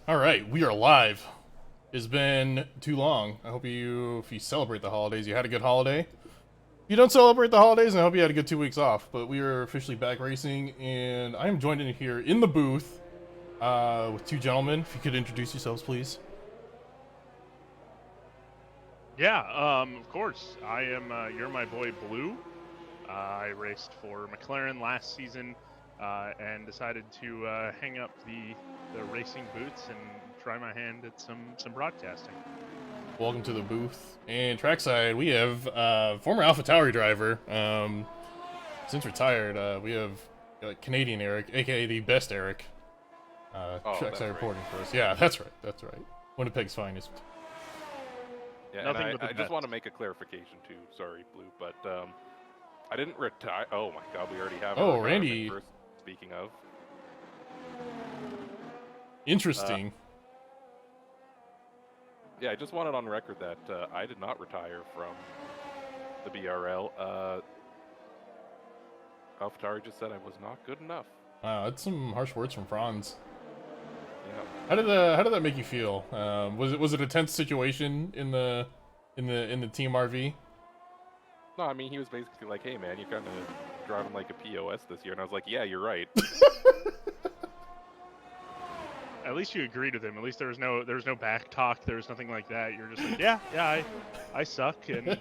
All right, we are live. It's been too long. I hope if you celebrate the holidays, you had a good holiday. If you don't celebrate the holidays, I hope you had a good 2 weeks off. But we are officially back racing, and I am joined in here in the booth with two gentlemen. If you could introduce yourselves, please. Yeah, of course. I am, you're my boy Blue. I raced for McLaren last season and decided to hang up the racing boots and try my hand at some broadcasting. Welcome to the booth. And trackside, we have former Alpha Tauri driver. Since retired, we have Canadian Eric, aka the best Eric. Trackside reporting for us. Yeah, that's right. That's right. Winnipeg's finest. Yeah, and I just want to make a clarification too. Sorry, Blue, but I didn't retire. Oh my God, we already have. Oh, Randy. First, speaking of, interesting. Yeah, I just wanted on record that I did not retire from the BRL. AlphaTauri just said I was not good enough. Wow, that's some harsh words from Franz. Yeah. How did that make you feel? Was it a tense situation in the team RV? No, I mean he was basically like, "Hey man, you're kind of driving like a POS this year," and I was like, "Yeah, you're right." At least you agreed with him. At least there was no back talk. There was nothing like that. You're just like, yeah, I suck, and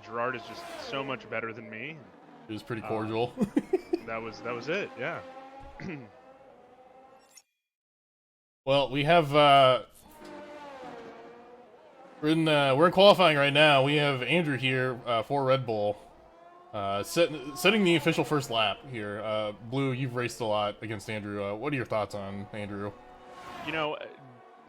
Gerard is just so much better than me. It was pretty cordial. That was it. Yeah. Well, we have we're in qualifying right now. We have Andrew here for Red Bull, setting the official first lap here. Blue, you've raced a lot against Andrew. What are your thoughts on Andrew? You know,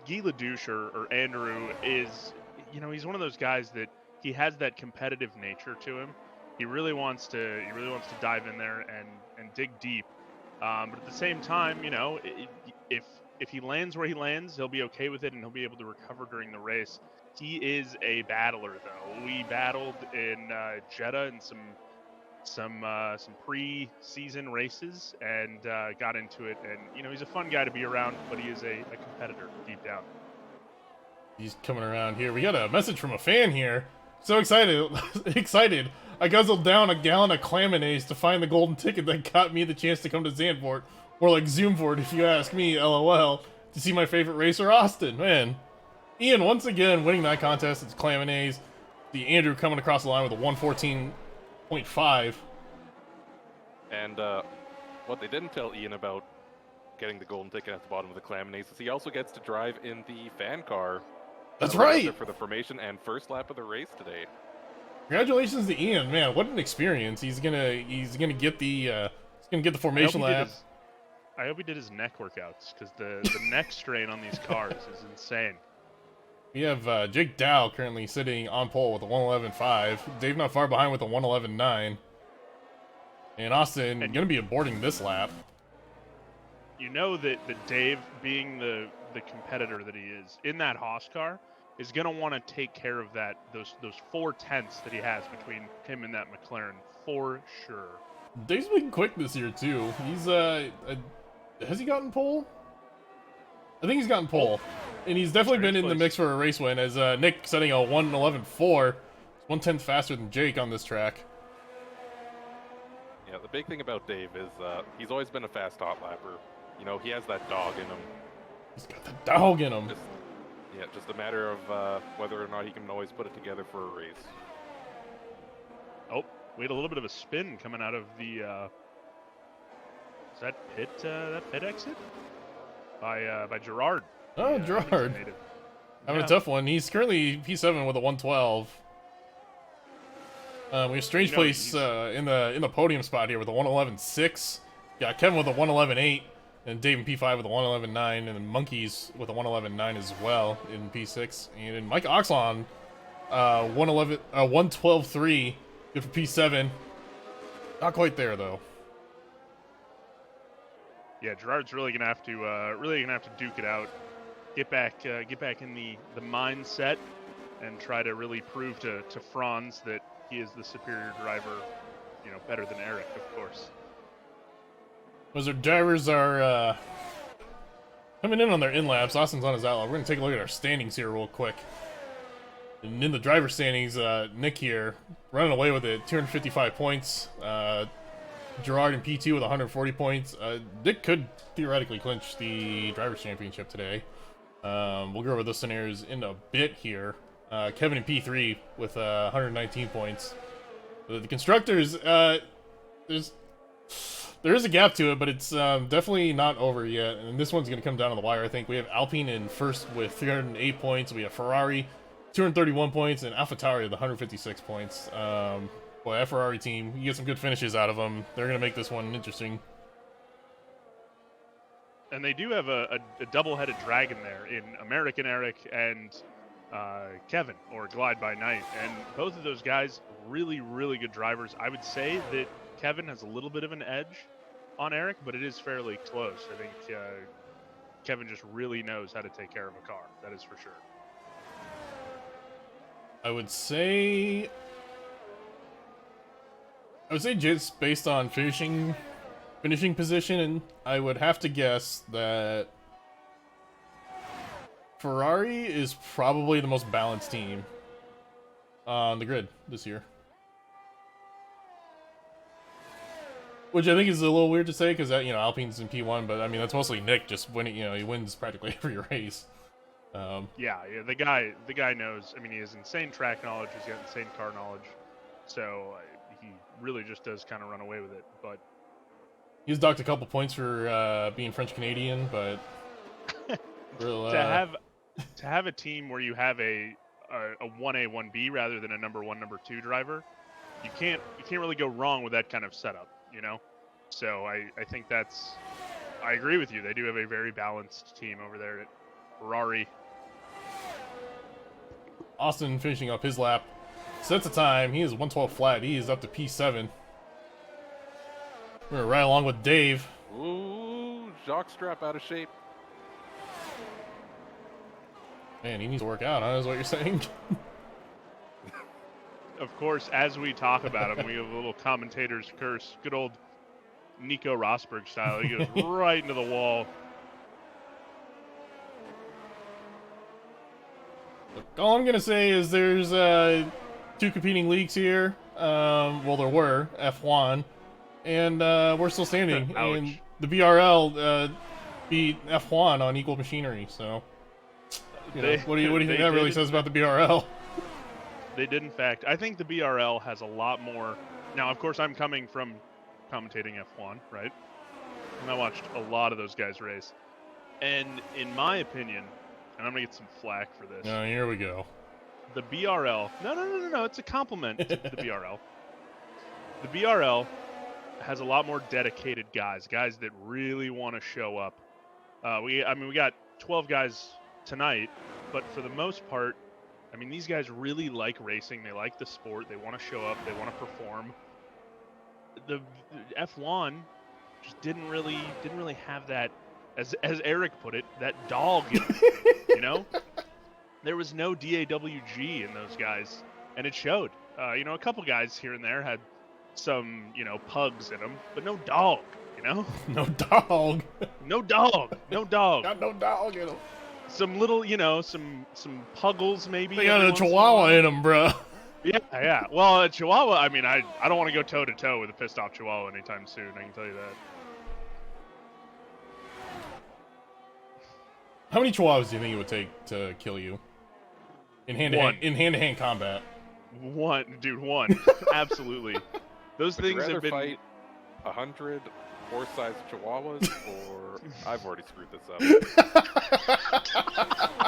Guy Ledouche or Andrew is, he's one of those guys that he has that competitive nature to him. He really wants to dive in there and dig deep. But at the same time, if he lands where he lands, he'll be okay with it and he'll be able to recover during the race. He is a battler, though. We battled in Jeddah and some pre-season races and got into it. And he's a fun guy to be around, but he is a competitor deep down. He's coming around here. We got a message from a fan here. So excited, excited! I guzzled down a gallon of Clam-o-naise to find the golden ticket that got me the chance to come to Zandvoort, or like Zoomvoort if you ask me. LOL. To see my favorite racer, Austin. Man, Ian once again winning that contest. It's Clam-o-naise. The Andrew coming across the line with a 114.5. And what they didn't tell Ian about getting the golden ticket at the bottom of the Clam-o-naise is he also gets to drive in the fan car. That's right. For the formation and first lap of the race today. Congratulations to Ian, man! What an experience. He's gonna get the formation lap. I hope he did his neck workouts because the neck strain on these cars is insane. We have Jake Dow currently sitting on pole with a 111.5. Dave not far behind with a 111.9. And Austin going to be aborting this lap. You know that Dave, being the competitor that he is in that Haas car, is going to want to take care of those 4/10 that he has between him and that McLaren for sure. Dave's been quick this year too. He's has he gotten pole? I think he's gotten pole, and he's definitely been in the mix for a race win. As Nick setting a 111.4, 1/10 faster than Jake on this track. Yeah, the big thing about Dave is he's always been a fast hot lapper. He has that dog in him. He's got the dog in him. Just a matter of whether or not he can always put it together for a race. Oh, we had a little bit of a spin coming out of the. Is that pit exit? By Gerard. Oh, Gerard. Having a tough one. He's currently P7 with a 112. We have Strange Place in the podium spot here with a 111.6. Got Kevin with a 111.8, and Dave in P5 with a 111.9, and then Monkeys with a 111.9 as well in P6. And then Mike Oxlon, 112.3, good for P7. Not quite there though. Yeah, Gerard's really gonna have to duke it out, get back in the mindset, and try to really prove to Franz that he is the superior driver, better than Eric, of course. As our drivers are Coming in on their in-laps, Austin's on his outlap. We're going to take a look at our standings here real quick. And in the driver standings, Nick here, running away with it, 255 points. Gerard in P2 with 140 points. Nick could theoretically clinch the Drivers' Championship today. We'll go over those scenarios in a bit here. Kevin in P3 with 119 points. The Constructors, there is a gap to it, but it's definitely not over yet. And this one's going to come down to the wire, I think. We have Alpine in first with 308 points. We have Ferrari, 231 points, and AlphaTauri with 156 points. Boy, that Ferrari team, you get some good finishes out of them. They're going to make this one interesting. And they do have a double-headed dragon there in American Eric and Kevin, or Glide by Night. And both of those guys, really, really good drivers. I would say that Kevin has a little bit of an edge on Eric, but it is fairly close. I think Kevin just really knows how to take care of a car. That is for sure. I would say just based on finishing position, and I would have to guess that Ferrari is probably the most balanced team on the grid this year. Which I think is a little weird to say because Alpine's in P1, but I mean that's mostly Nick just winning. He wins practically every race. Yeah, the guy knows. I mean, he has insane track knowledge. He's got insane car knowledge. So he really just does kind of run away with it. But he's docked a couple points for being French Canadian, but to have a team where you have a 1A 1B rather than a number 1 number 2 driver, you can't really go wrong with that kind of setup. So I think I agree with you. They do have a very balanced team over there at Ferrari. Austin finishing up his lap. Sets a time. He is 112 flat. He is up to P7. We're right along with Dave. Ooh, jockstrap out of shape. Man, he needs to work out, huh? Is what you're saying? Of course, as we talk about him, we have a little commentator's curse. Good old Nico Rosberg style. He goes right into the wall. Look, all I'm going to say is there's two competing leagues here. Well, there were, F1. And we're still standing. And the BRL beat F1 on equal machinery, so... what do you think that really says about the BRL? They did, in fact. I think the BRL has a lot more... Now, of course, I'm coming from commentating F1, right? And I watched a lot of those guys race. And in my opinion, and I'm going to get some flack for this. Oh, here we go. The BRL... No, it's a compliment to the BRL. The BRL has a lot more dedicated guys that really want to show up. We got 12 guys tonight, but for the most part, I mean, these guys really like racing. They like the sport. They want to show up. They want to perform. The F1 just didn't really have that, as Eric put it, that dog in them, There was no DAWG in those guys, and it showed. A couple guys here and there had some, pugs in them, but no dog, No dog. No dog. No dog. Got no dog in them. Some little, some puggles maybe. They got a chihuahua in them, bro. Yeah. Well, a chihuahua, I mean, I don't want to go toe-to-toe with a pissed-off chihuahua anytime soon, I can tell you that. How many chihuahuas do you think it would take to kill you? In hand-to-hand combat? One. Absolutely. Those Would things you rather have been... fight 100 horse-sized chihuahuas, or I've already screwed this up,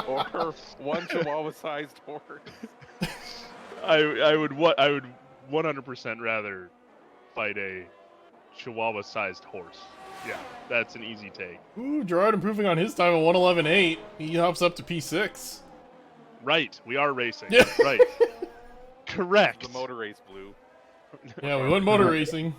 or one chihuahua-sized horse? I would 100% rather fight a chihuahua-sized horse. Yeah, that's an easy take. Ooh, Gerard improving on his time at 111.8. He hops up to P6. Right, we are racing. Right. Correct. The motor race blue. Yeah, we went motor racing.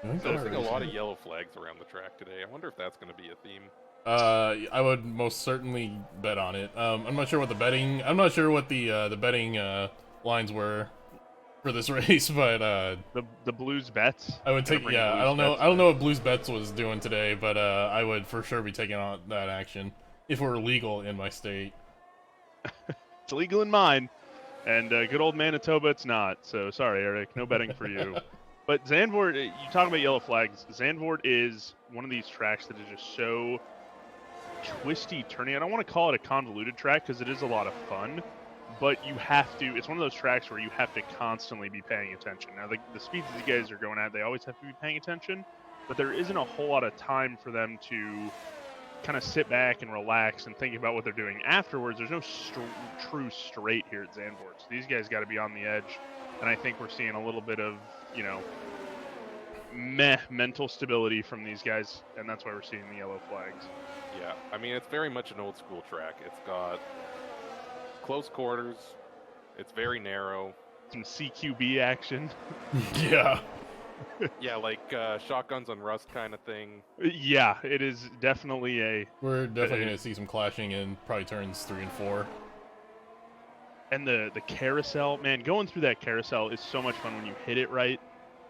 Noticing a lot of yellow flags around the track today. I wonder if that's going to be a theme. I would most certainly bet on it. I'm not sure what the betting. I'm not sure what the betting lines were. for this race, but The Blues bets. I would Gonna take. bring Yeah, Blues I don't know. Bets I don't in. know what Blues Bets was doing today, but I would for sure be taking on that action if it were legal in my state. It's legal in mine, and good old Manitoba, it's not. So sorry, Eric, no betting for you. But Zandvoort, you talk about yellow flags. Zandvoort is one of these tracks that is just so twisty, turning. I don't want to call it a convoluted track because it is a lot of fun, but you have to. It's one of those tracks where you have to constantly be paying attention. Now, the speeds these guys are going at, they always have to be paying attention, but there isn't a whole lot of time for them to kind of sit back and relax and think about what they're doing afterwards. There's no true straight here at Zandvoort. So these guys got to be on the edge, and I think we're seeing a little bit of, mental stability from these guys, and that's why we're seeing the yellow flags. Yeah, I mean, it's very much an old school track. It's got close quarters, it's very narrow. Some CQB action. Yeah. Yeah, like shotguns on rust kind of thing. Yeah, it is definitely a. We're definitely going to see some clashing in probably turns 3 and 4. And the carousel, man, going through that carousel is so much fun when you hit it right,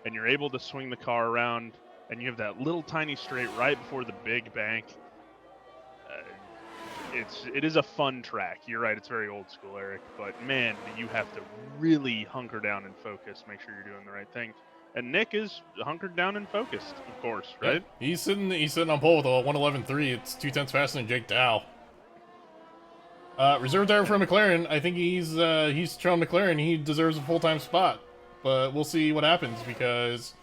and you're able to swing the car around, and you have that little tiny straight right before the big bank. It is a fun track. You're right, it's very old school, Eric. But man, you have to really hunker down and focus, make sure you're doing the right thing. And Nick is hunkered down and focused, of course, right? Yeah, he's sitting on pole with a 1:11.3. It's 2/10 faster than Jake Dow. Reserve driver for McLaren. I think he's shown McLaren he deserves a full-time spot, but we'll see what happens because,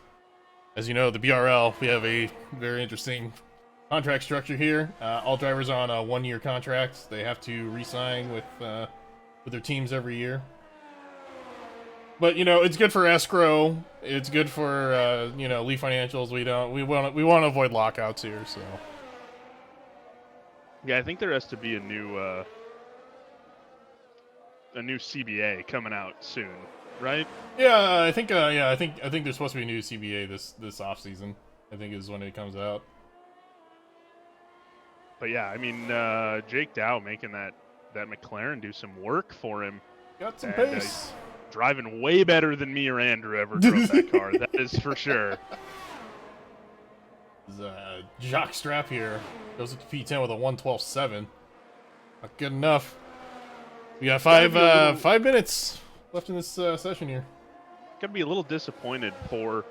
as you know, the BRL, we have a very interesting contract structure here. All drivers are on 1-year contracts. They have to re-sign with their teams every year. But it's good for escrow. It's good for Leaf Financials. We want to avoid lockouts here. So yeah, I think there has to be a new CBA coming out soon, right? yeah, I think there's supposed to be a new CBA this off season. I think is when it comes out. But yeah, I mean, Jake Dow making that McLaren do some work for him. Got some And, pace. Driving way better than me or Andrew ever drove that car. That is for sure. Jock Strap here goes up to P10 with a 1:12.7. Not good enough. We got 5 minutes left in this session here. Gonna be a little disappointed for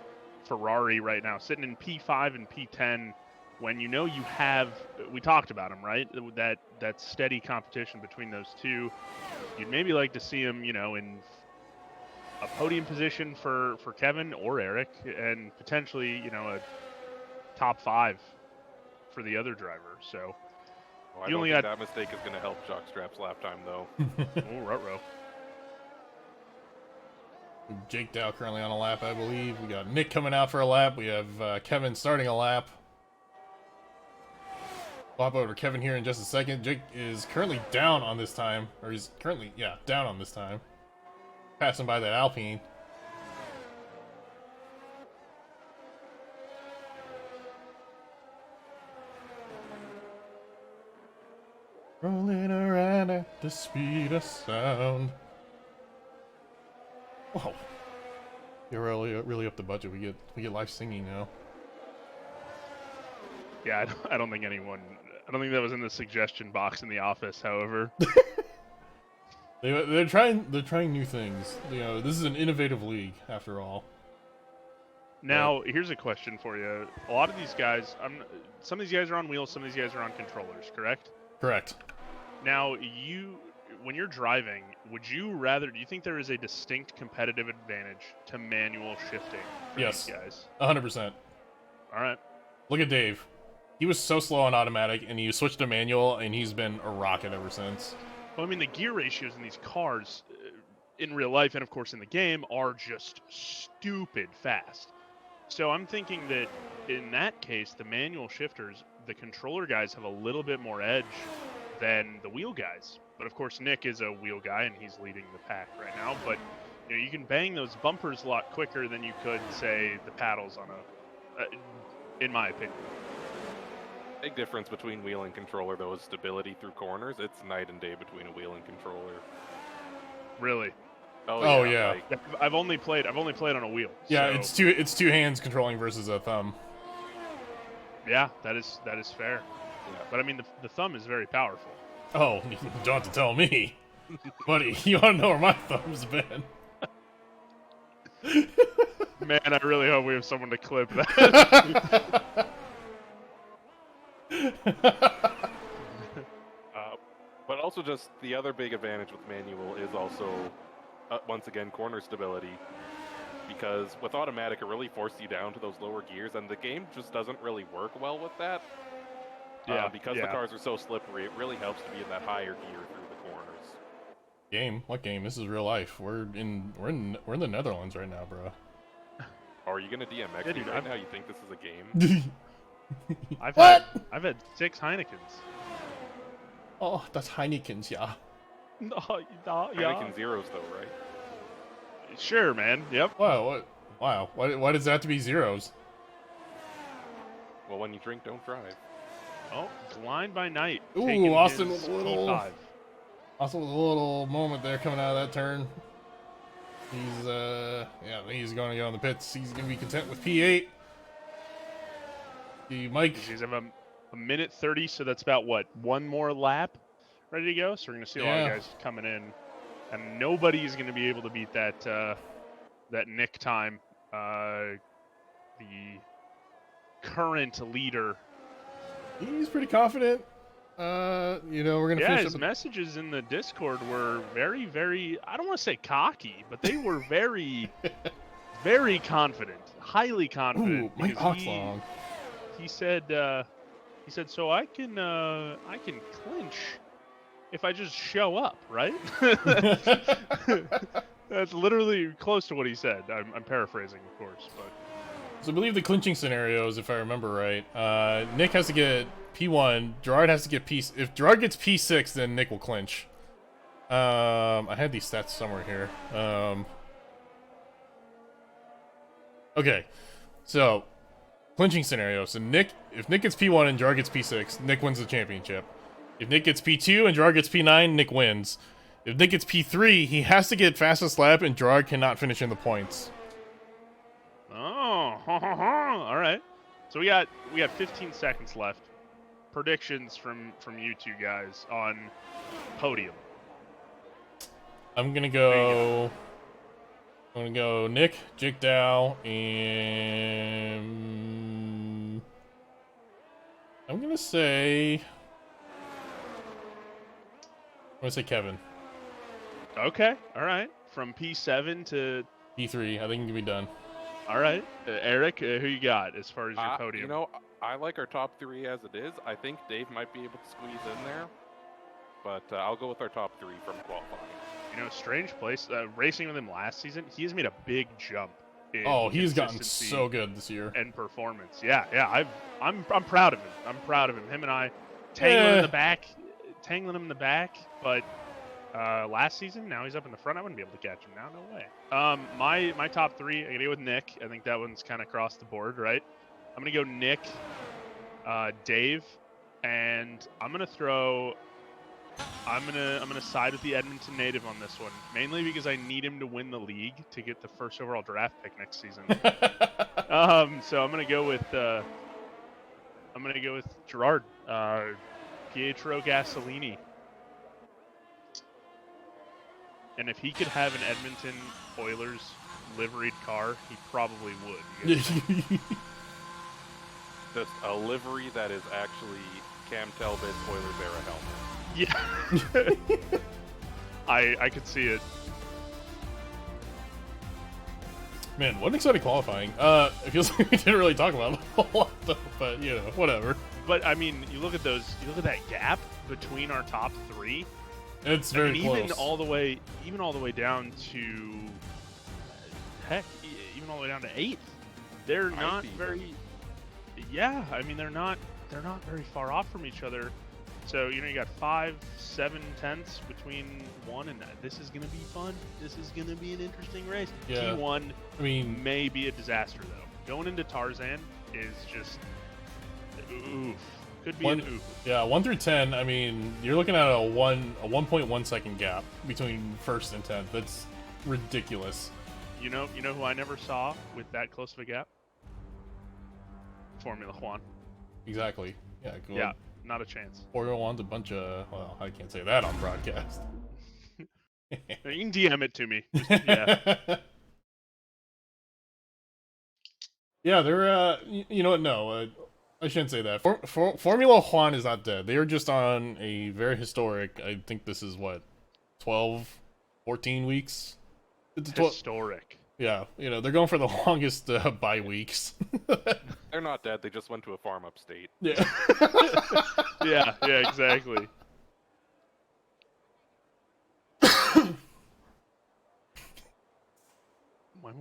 Ferrari right now, sitting in P5 and P10 when you have. We talked about him, right? That steady competition between those two. You'd maybe like to see him, in a podium position for Kevin or Eric, and potentially, a top 5 for the other driver. So Well, I don't think that mistake is going to help Jockstrap's lap time, though. Oh, ruh-roh. Jake Dow currently on a lap, I believe. We got Nick coming out for a lap. We have Kevin starting a lap. Swap over to Kevin here in just a second. Jake is currently down on this time, or he's currently, down on this time. Passing by that Alpine. Rolling around at the speed of sound. Whoa. You're really up the budget. We get live singing now. Yeah, I don't think that was in the suggestion box in the office. However, they're trying new things. This is an innovative league after all. now here's a question for you. A lot of these guys, some of these guys are on wheels, some of these guys are on controllers, correct? Correct. Now, when you're driving, do you think there is a distinct competitive advantage to manual shifting for Yes. these guys? 100%. All right. Look at Dave. He was so slow on automatic, and he switched to manual, and he's been a rocket ever since. Well, I mean, the gear ratios in these cars, in real life and of course in the game, are just stupid fast. So I'm thinking that in that case, the manual shifters, the controller guys have a little bit more edge than the wheel guys. But of course, Nick is a wheel guy, and he's leading the pack right now. But you can bang those bumpers a lot quicker than you could, say, the paddles on in my opinion. Big difference between wheel and controller, though, is stability through corners. It's night and day between a wheel and controller. Really? Oh, yeah. like, Yeah, I've only played on a wheel. Yeah, so, it's two hands controlling versus a thumb. Yeah, that is fair. yeah. But I mean, the thumb is very powerful. Oh, you don't have to tell me. Buddy, you want to know where my thumb's been? Man, I really hope we have someone to clip that. But also just the other big advantage with manual is also, once again, corner stability. Because with automatic, it really forces you down to those lower gears, and the game just doesn't really work well with that. Because the cars are so slippery, it really helps to be in that higher gear through the corners. Game? What game? This is real life. We're in the Netherlands right now, bro. Oh, are you gonna DMX Yeah, me dude, right I'm- now? You think this is a game? I've What? had 6 Heinekens. Oh, that's Heineken's, yeah. No, Heineken Zeros, though, right? Sure, man. Yep. Wow, wow. Why does that have to be zeros? Well, when you drink, don't drive. Oh, Blind by Night. Ooh, taking Austin his with a little- P5. Also, with a little moment there coming out of that turn. He's he's going to get on the pits. He's going to be content with P8. The Mike. He's have a minute 30, so that's about what, 1 more lap ready to go. So we're gonna see a lot of Yeah. guys coming in, and nobody's gonna be able to beat that that Nick time. The current leader. He's pretty confident. We're gonna Yeah, finish his up. messages in the Discord were very, very, I don't want to say cocky, but they were very, very confident, highly confident. Ooh, Mike because Oxlong. he said, so I can clinch if I just show up, right? That's literally close to what he said. I'm paraphrasing, of course, but So I believe the clinching scenarios, if I remember right, Nick has to get P1, Gerard has to get P. If Gerard gets P6, then Nick will clinch. I had these stats somewhere here. Okay, so clinching scenario. So if Nick gets P1 and Gerard gets P6, Nick wins the championship. If Nick gets P2 and Gerard gets P9, Nick wins. If Nick gets P3, he has to get fastest lap, and Gerard cannot finish in the points. oh, all right. So we got 15 seconds left. Predictions from you two guys on podium. I'm gonna go Nick, Jake Dow, and I'm gonna say Kevin. Okay, all right. From P7 to P3. I think he can be done. all right, Eric, who you got as far as your podium? You know, I like our top 3 as it is. I think Dave might be able to squeeze in there, but I'll go with our top 3 from qualifying. You know, strange place. Racing with him last season, he has made a big jump. In Oh, he's gotten consistency so good this year. and performance. Yeah. I'm proud of him. I'm proud of him. Him and I tangling in the back, but last season, now he's up in the front. I wouldn't be able to catch him now. No way. My top 3, I'm gonna go with Nick. I think that one's kind of across the board, right? I'm gonna go Nick, Dave, and I'm gonna side with the Edmonton native on this one, mainly because I need him to win the league to get the first overall draft pick next season. So I'm gonna go with Gerard, Pietro Gasolini. And if he could have an Edmonton Oilers liveried car, he probably would. Just a livery that is actually Cam Talbot's Oilers era helmet. Yeah. I could see it. Man, what an exciting qualifying. It feels like we didn't really talk about it a lot, though, but whatever. But I mean, you look at that gap between our top 3. It's very close. Even all the way down to even all the way down to 8th. They're not very. Yeah, I mean they're not very far off from each other. So you got 5, 7 tenths between one, and this is gonna be fun. This is gonna be an interesting race. Yeah. T1, I mean, may be a disaster though. Going into Tarzan is just oof. Could be an oof. Yeah, 1 through 10. I mean, you're looking at a 1.1 second gap between first and 10th. ridiculous. You know who I never saw with that close of a gap? Formula One. Exactly. Yeah. Cool. Yeah, not a chance. Formula One's a bunch of. Well, I can't say that on broadcast. You can DM it to me. Just, yeah. Yeah, they're. You know what? No, I shouldn't say that. Formula One is not dead. They are just on a very historic. I think this is what, 12, 14 weeks. It's Historic. Yeah, you know, they're going for the longest bye weeks. They're not dead. They just went to a farm upstate. Yeah. Yeah, exactly.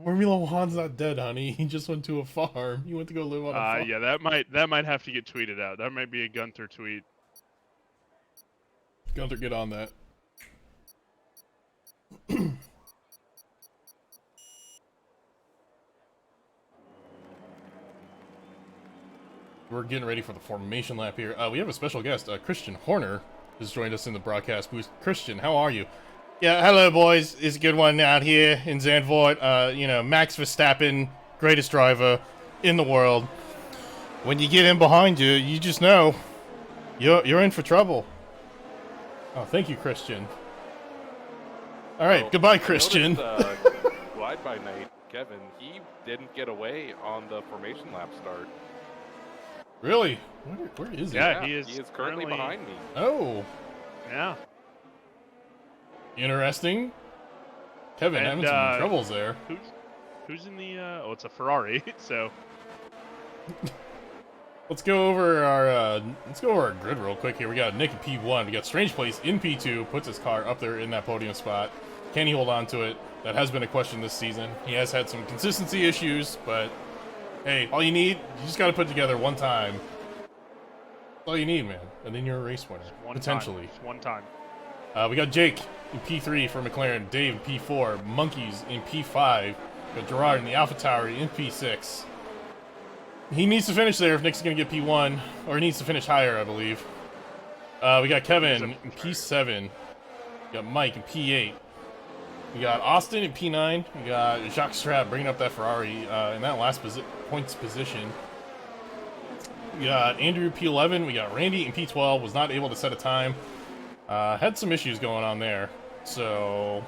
Formula One's not dead, honey. He just went to a farm. He went to go live on a farm. Yeah, that might have to get tweeted out. That might be a Gunther tweet. Gunther, get on that. We're getting ready for the formation lap here. We have a special guest, Christian Horner, has joined us in the broadcast booth. Christian, how are you? Yeah, hello, boys. It's a good one out here in Zandvoort. You know, Max Verstappen, greatest driver in the world. When you get in behind you, you just know you're in for trouble. Oh, thank you, Christian. All right, goodbye, Christian. Glide by night, Kevin. He didn't get away on the formation lap start. Really? Where is he? Yeah, he is currently behind me. Oh. Yeah. Interesting. Kevin, having some troubles there. Who's in the? Oh, it's a Ferrari. So. Let's go over our grid real quick here. We got Nick in P1. We got Strange Place in P2. Puts his car up there in that podium spot. Can he hold on to it? That has been a question this season. He has had some consistency issues, but hey, all you just got to put together one time. That's all you need, man. And then you're a race winner. Potentially. Just one time. We got Jake in P3 for McLaren. Dave in P4. Monkeys in P5. We got Gerard in the AlphaTauri in P6. He needs to finish there if Nick's going to get P1. Or he needs to finish higher, I believe. We got Kevin in P7. We got Mike in P8. We got Austin in P9. We got Jacques Strabb bringing up that Ferrari in that last points position. We got Andrew P11. We got Randy in P12. Was not able to set a time. Had some issues going on there. So,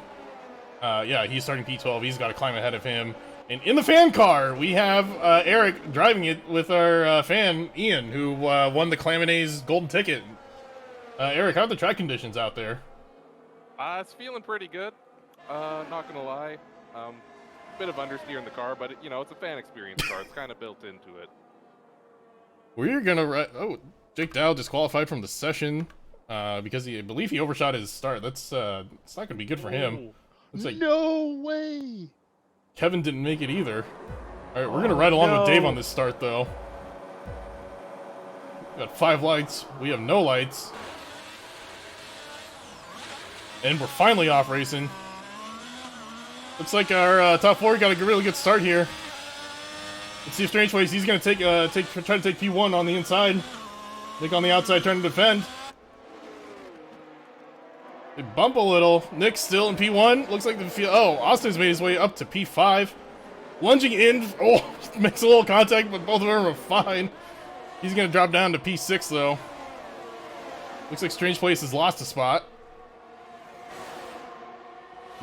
yeah, he's starting P12. He's got to climb ahead of him. And in the fan car, we have Eric driving it with our fan, Ian, who won the Clam-o-naise golden ticket. Eric, how are the track conditions out there? It's feeling pretty good. Not gonna lie. Bit of understeer in the car, but you know, it's a fan experience car. It's kind of built into it. We're gonna Jake Dow disqualified from the session because I believe he overshot his start. It's not gonna be good for him. Looks like no way. Kevin didn't make it either. All right, we're gonna ride along with Dave on this start though. We got 5 lights. We have no lights. And we're finally off racing. Looks like our top 4 got a really good start here. Let's see if Strange Place, he's gonna try to take P1 on the inside. Nick on the outside trying to defend. They bump a little. Nick's still in P1. Looks like Austin's made his way up to P5. Lunging in. Oh, makes a little contact, but both of them are fine. He's gonna drop down to P6 though. Looks like Strange Place has lost a spot.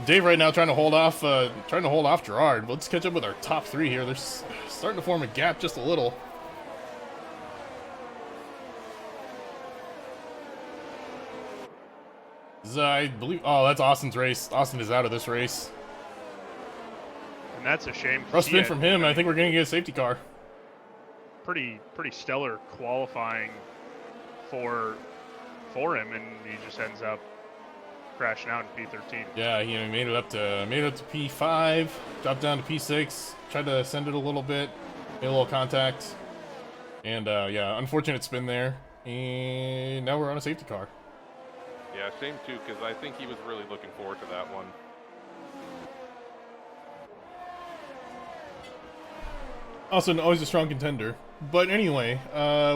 Dave right now trying to hold off Gerard. Let's catch up with our top 3 here. They're starting to form a gap just a little. I believe. Oh, that's Austin's race. Austin is out of this race. And that's a shame. Rough spin from him. I think we're going to get a safety car. Pretty stellar qualifying for him, and he just ends up crashing out in P13. Yeah, he made it up to P5, dropped down to P6, tried to send it a little bit, made a little contact, and yeah, unfortunate spin there. And now we're on a safety car. Yeah, shame too, because I think he was really looking forward to that one. Also, always a strong contender. But anyway,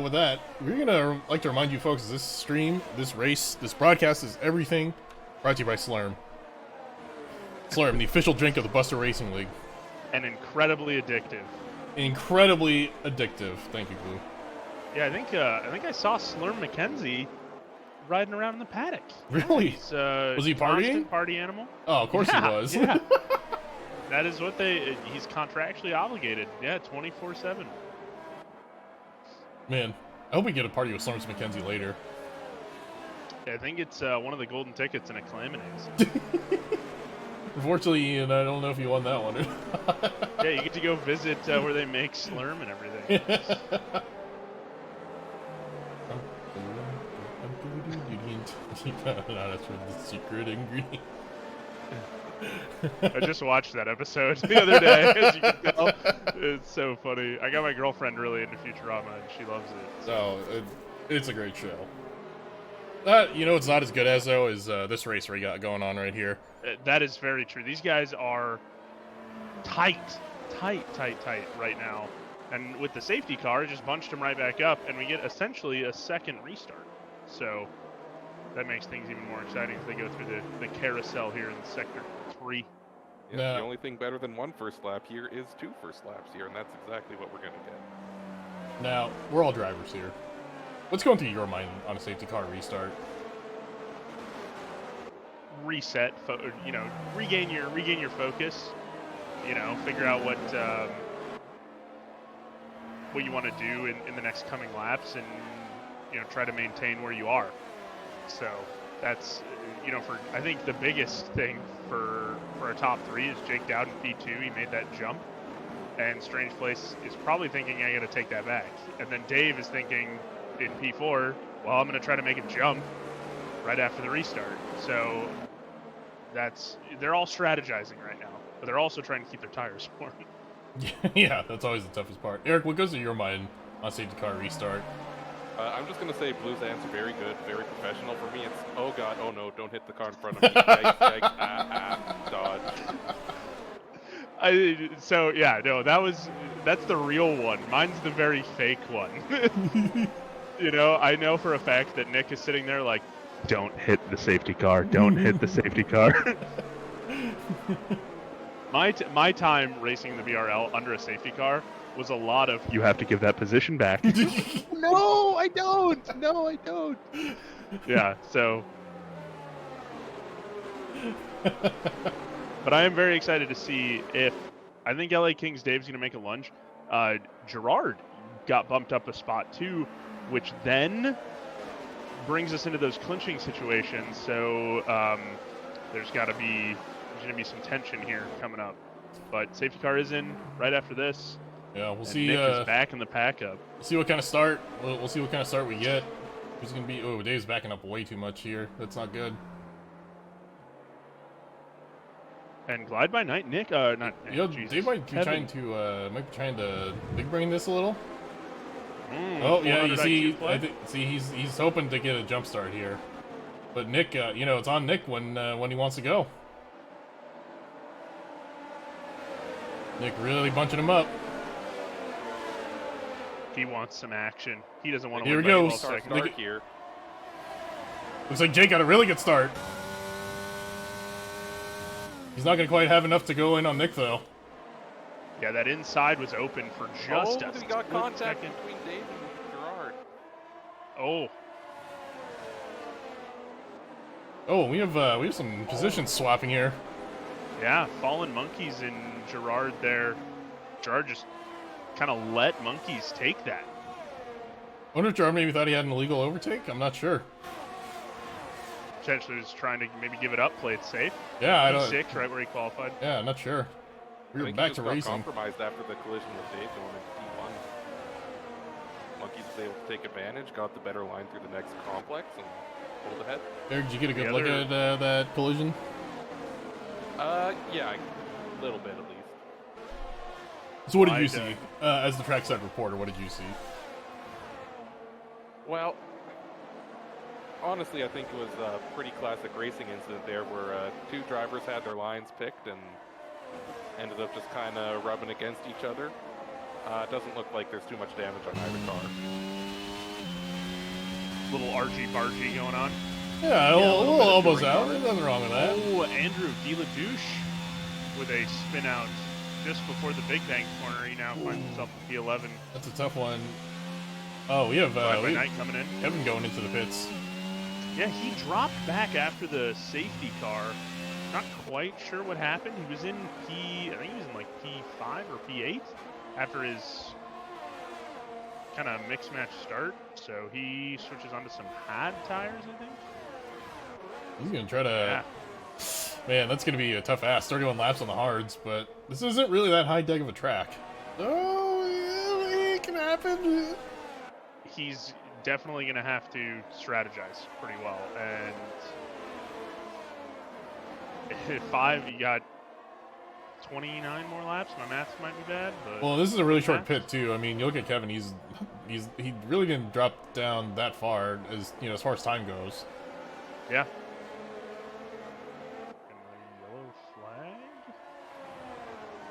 with that, we're gonna like to remind you folks, this stream, this race, this broadcast is everything brought to you by Slurm. Slurm, the official drink of the Buster Racing League. And incredibly addictive. Incredibly addictive. Thank you, Blue. Yeah, I think I saw Slurm McKenzie riding around in the paddock. Really? He's, Was he partying? constant party animal. Oh, of course he was. Yeah. That is what he's contractually obligated. Yeah, 24/7. Man, I hope we get a party with Slurms McKenzie later. I think it's one of the golden tickets in a Clam-o-naise. Unfortunately, Ian, I don't know if you won that one. Yeah, you get to go visit where they make Slurm and everything. That's the secret ingredient. I just watched that episode the other day, as you can tell. It's so funny. I got my girlfriend really into Futurama, and she loves it. So, it's a great show. You know what's not as good as, though, is this race we got going on right here. That is very true. These guys are tight right now. And with the safety car, it just bunched them right back up, and we get essentially a second restart. So that makes things even more exciting as they go through the carousel here in Sector 3. Yeah, No. The only thing better than one first lap here is 2 first laps here, and that's exactly what we're going to get. Now, we're all drivers here. What's going through your mind on a safety car restart? Reset, regain your focus. Figure out what you want to do in the next coming laps, and try to maintain where you are. So that's I think the biggest thing for a top 3 is Jake Dowd in P2. He made that jump, and Strange Place is probably thinking I got to take that back, and then Dave is thinking in P4, well, I'm going to try to make a jump right after the restart. So they're all strategizing right now, but they're also trying to keep their tires warm. Yeah, that's always the toughest part. Eric, what goes through your mind on safety car restart? I'm just going to say Blue's answer very good, very professional. For me, it's, oh god, oh no, don't hit the car in front of me. Yikes, dodge. That's the real one. Mine's the very fake one. I know for a fact that Nick is sitting there like, don't hit the safety car, don't hit the safety car. My time racing the BRL under a safety car was a lot of, you have to give that position back. No, I don't. No, I don't. Yeah, so. But I am very excited to see if, I think LA King's Dave's going to make a lunge. Gerard got bumped up a spot too, which then brings us into those clinching situations. So there's going to be some tension here coming up. But safety car is in right after this. Yeah, we'll and see. Nick is back in the pack up. See what kind of start. We'll see what kind of start we get. Who's gonna be? Oh, Dave's backing up way too much here. That's not good. And Glide by Night, Nick. Not Nick. Dave might be trying to big brain this a little. Oh yeah, you see, he's hoping to get a jump start here, but Nick, it's on Nick when he wants to go. Nick really bunching him up. He wants some action. He doesn't want to Here win we go. by 12 seconds. Start here. Looks like Jake got a really good start. He's not going to quite have enough to go in on Nick, though. Yeah, that inside was open for just a he got contact second. between Dave and Gerard. Oh, Oh, we have some position swapping here. yeah, Fallen Monkeys and Gerard there. Gerard just kind of let Monkeys take that. I wonder if Gerard maybe thought he had an illegal overtake? I'm not sure. Potentially was trying to maybe give it up, play it safe. Yeah, I don't. P6, right where he qualified. Yeah, I'm not sure. We I were think back he to just got racing. compromised after the collision with Dave going into P1. Monkeys was able to take advantage, got the better line through the next complex, and pulled ahead. Eric, did you get a good The look other- at that collision? Yeah, a little bit at least. So what did you I'd, see? As the trackside reporter, what did you see? Well, honestly, I think it was a pretty classic racing incident there where 2 drivers had their lines picked and ended up just kind of rubbing against each other. It doesn't look like there's too much damage on either car. Little RG-bargy going on. Yeah, a little little bit of elbows joint out. guard. There's nothing wrong with that. Oh, Andrew Deladouche with a spin out just before the Big Bang corner. He now finds himself in P11. That's a tough one. Oh, we have Knight coming in. Kevin going into the pits. Yeah, he dropped back after the safety car. Not quite sure what happened. He was in I think he was in like P5 or P8 after his kind of mixed match start. So he switches onto some had tires, I think. He's gonna try to. Yeah. Man, that's gonna be a tough ass. 31 laps on the hards, but this isn't really that high deck of a track. Oh, yeah, it can happen. He's definitely going to have to strategize pretty well. And 5, you got 29 more laps. My math might be bad, but Well, this is a really short pit too. I mean, you look at Kevin. He really didn't drop down that far as as far as time goes. Yeah. And the yellow flag.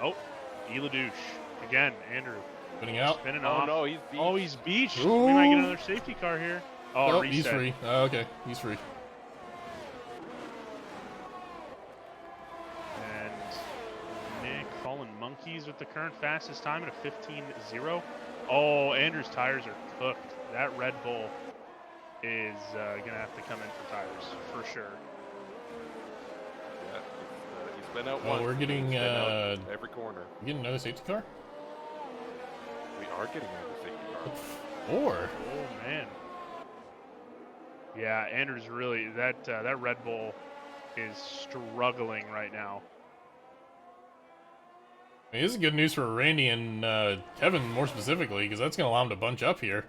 Oh, Douche again. Andrew Spinning out. spinning Oh off. no, he's beat. Oh, he's beached. Ooh. We might get another safety car here. Oh, Oh, reset. he's free. Okay, he's free. And Nick Fallen Monkeys with the current fastest time at a 15.0. Oh, Andrew's tires are cooked. That Red Bull is going to have to come in for tires, for sure. Yeah, he's been out Oh, once. we're getting He's been out every corner. getting another safety car. We are getting another safety car. 4. Oh, man. Yeah, Andrew's really, that Red Bull is struggling right now. I mean, this is good news for Randy and Kevin more specifically, because that's going to allow him to bunch up here.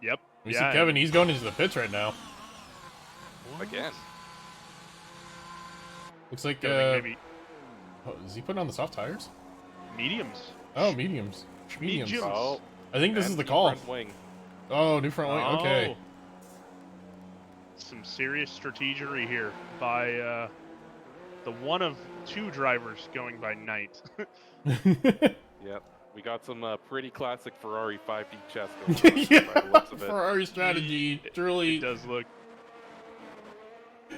Yep. We yeah, see Kevin, he's going into the pits right now. Again. Looks like, maybe oh, is he putting on the soft tires? mediums. Oh, mediums. Mediums. Mediums. Oh, I think this and is the new call. front wing. Oh, new front wing. Okay. Oh. Some serious strategery here by the one of 2 drivers going by Knight. Yep. We got some pretty classic Ferrari 5D chess going on Yeah, by the looks of it. Ferrari strategy. Truly. It does look. Do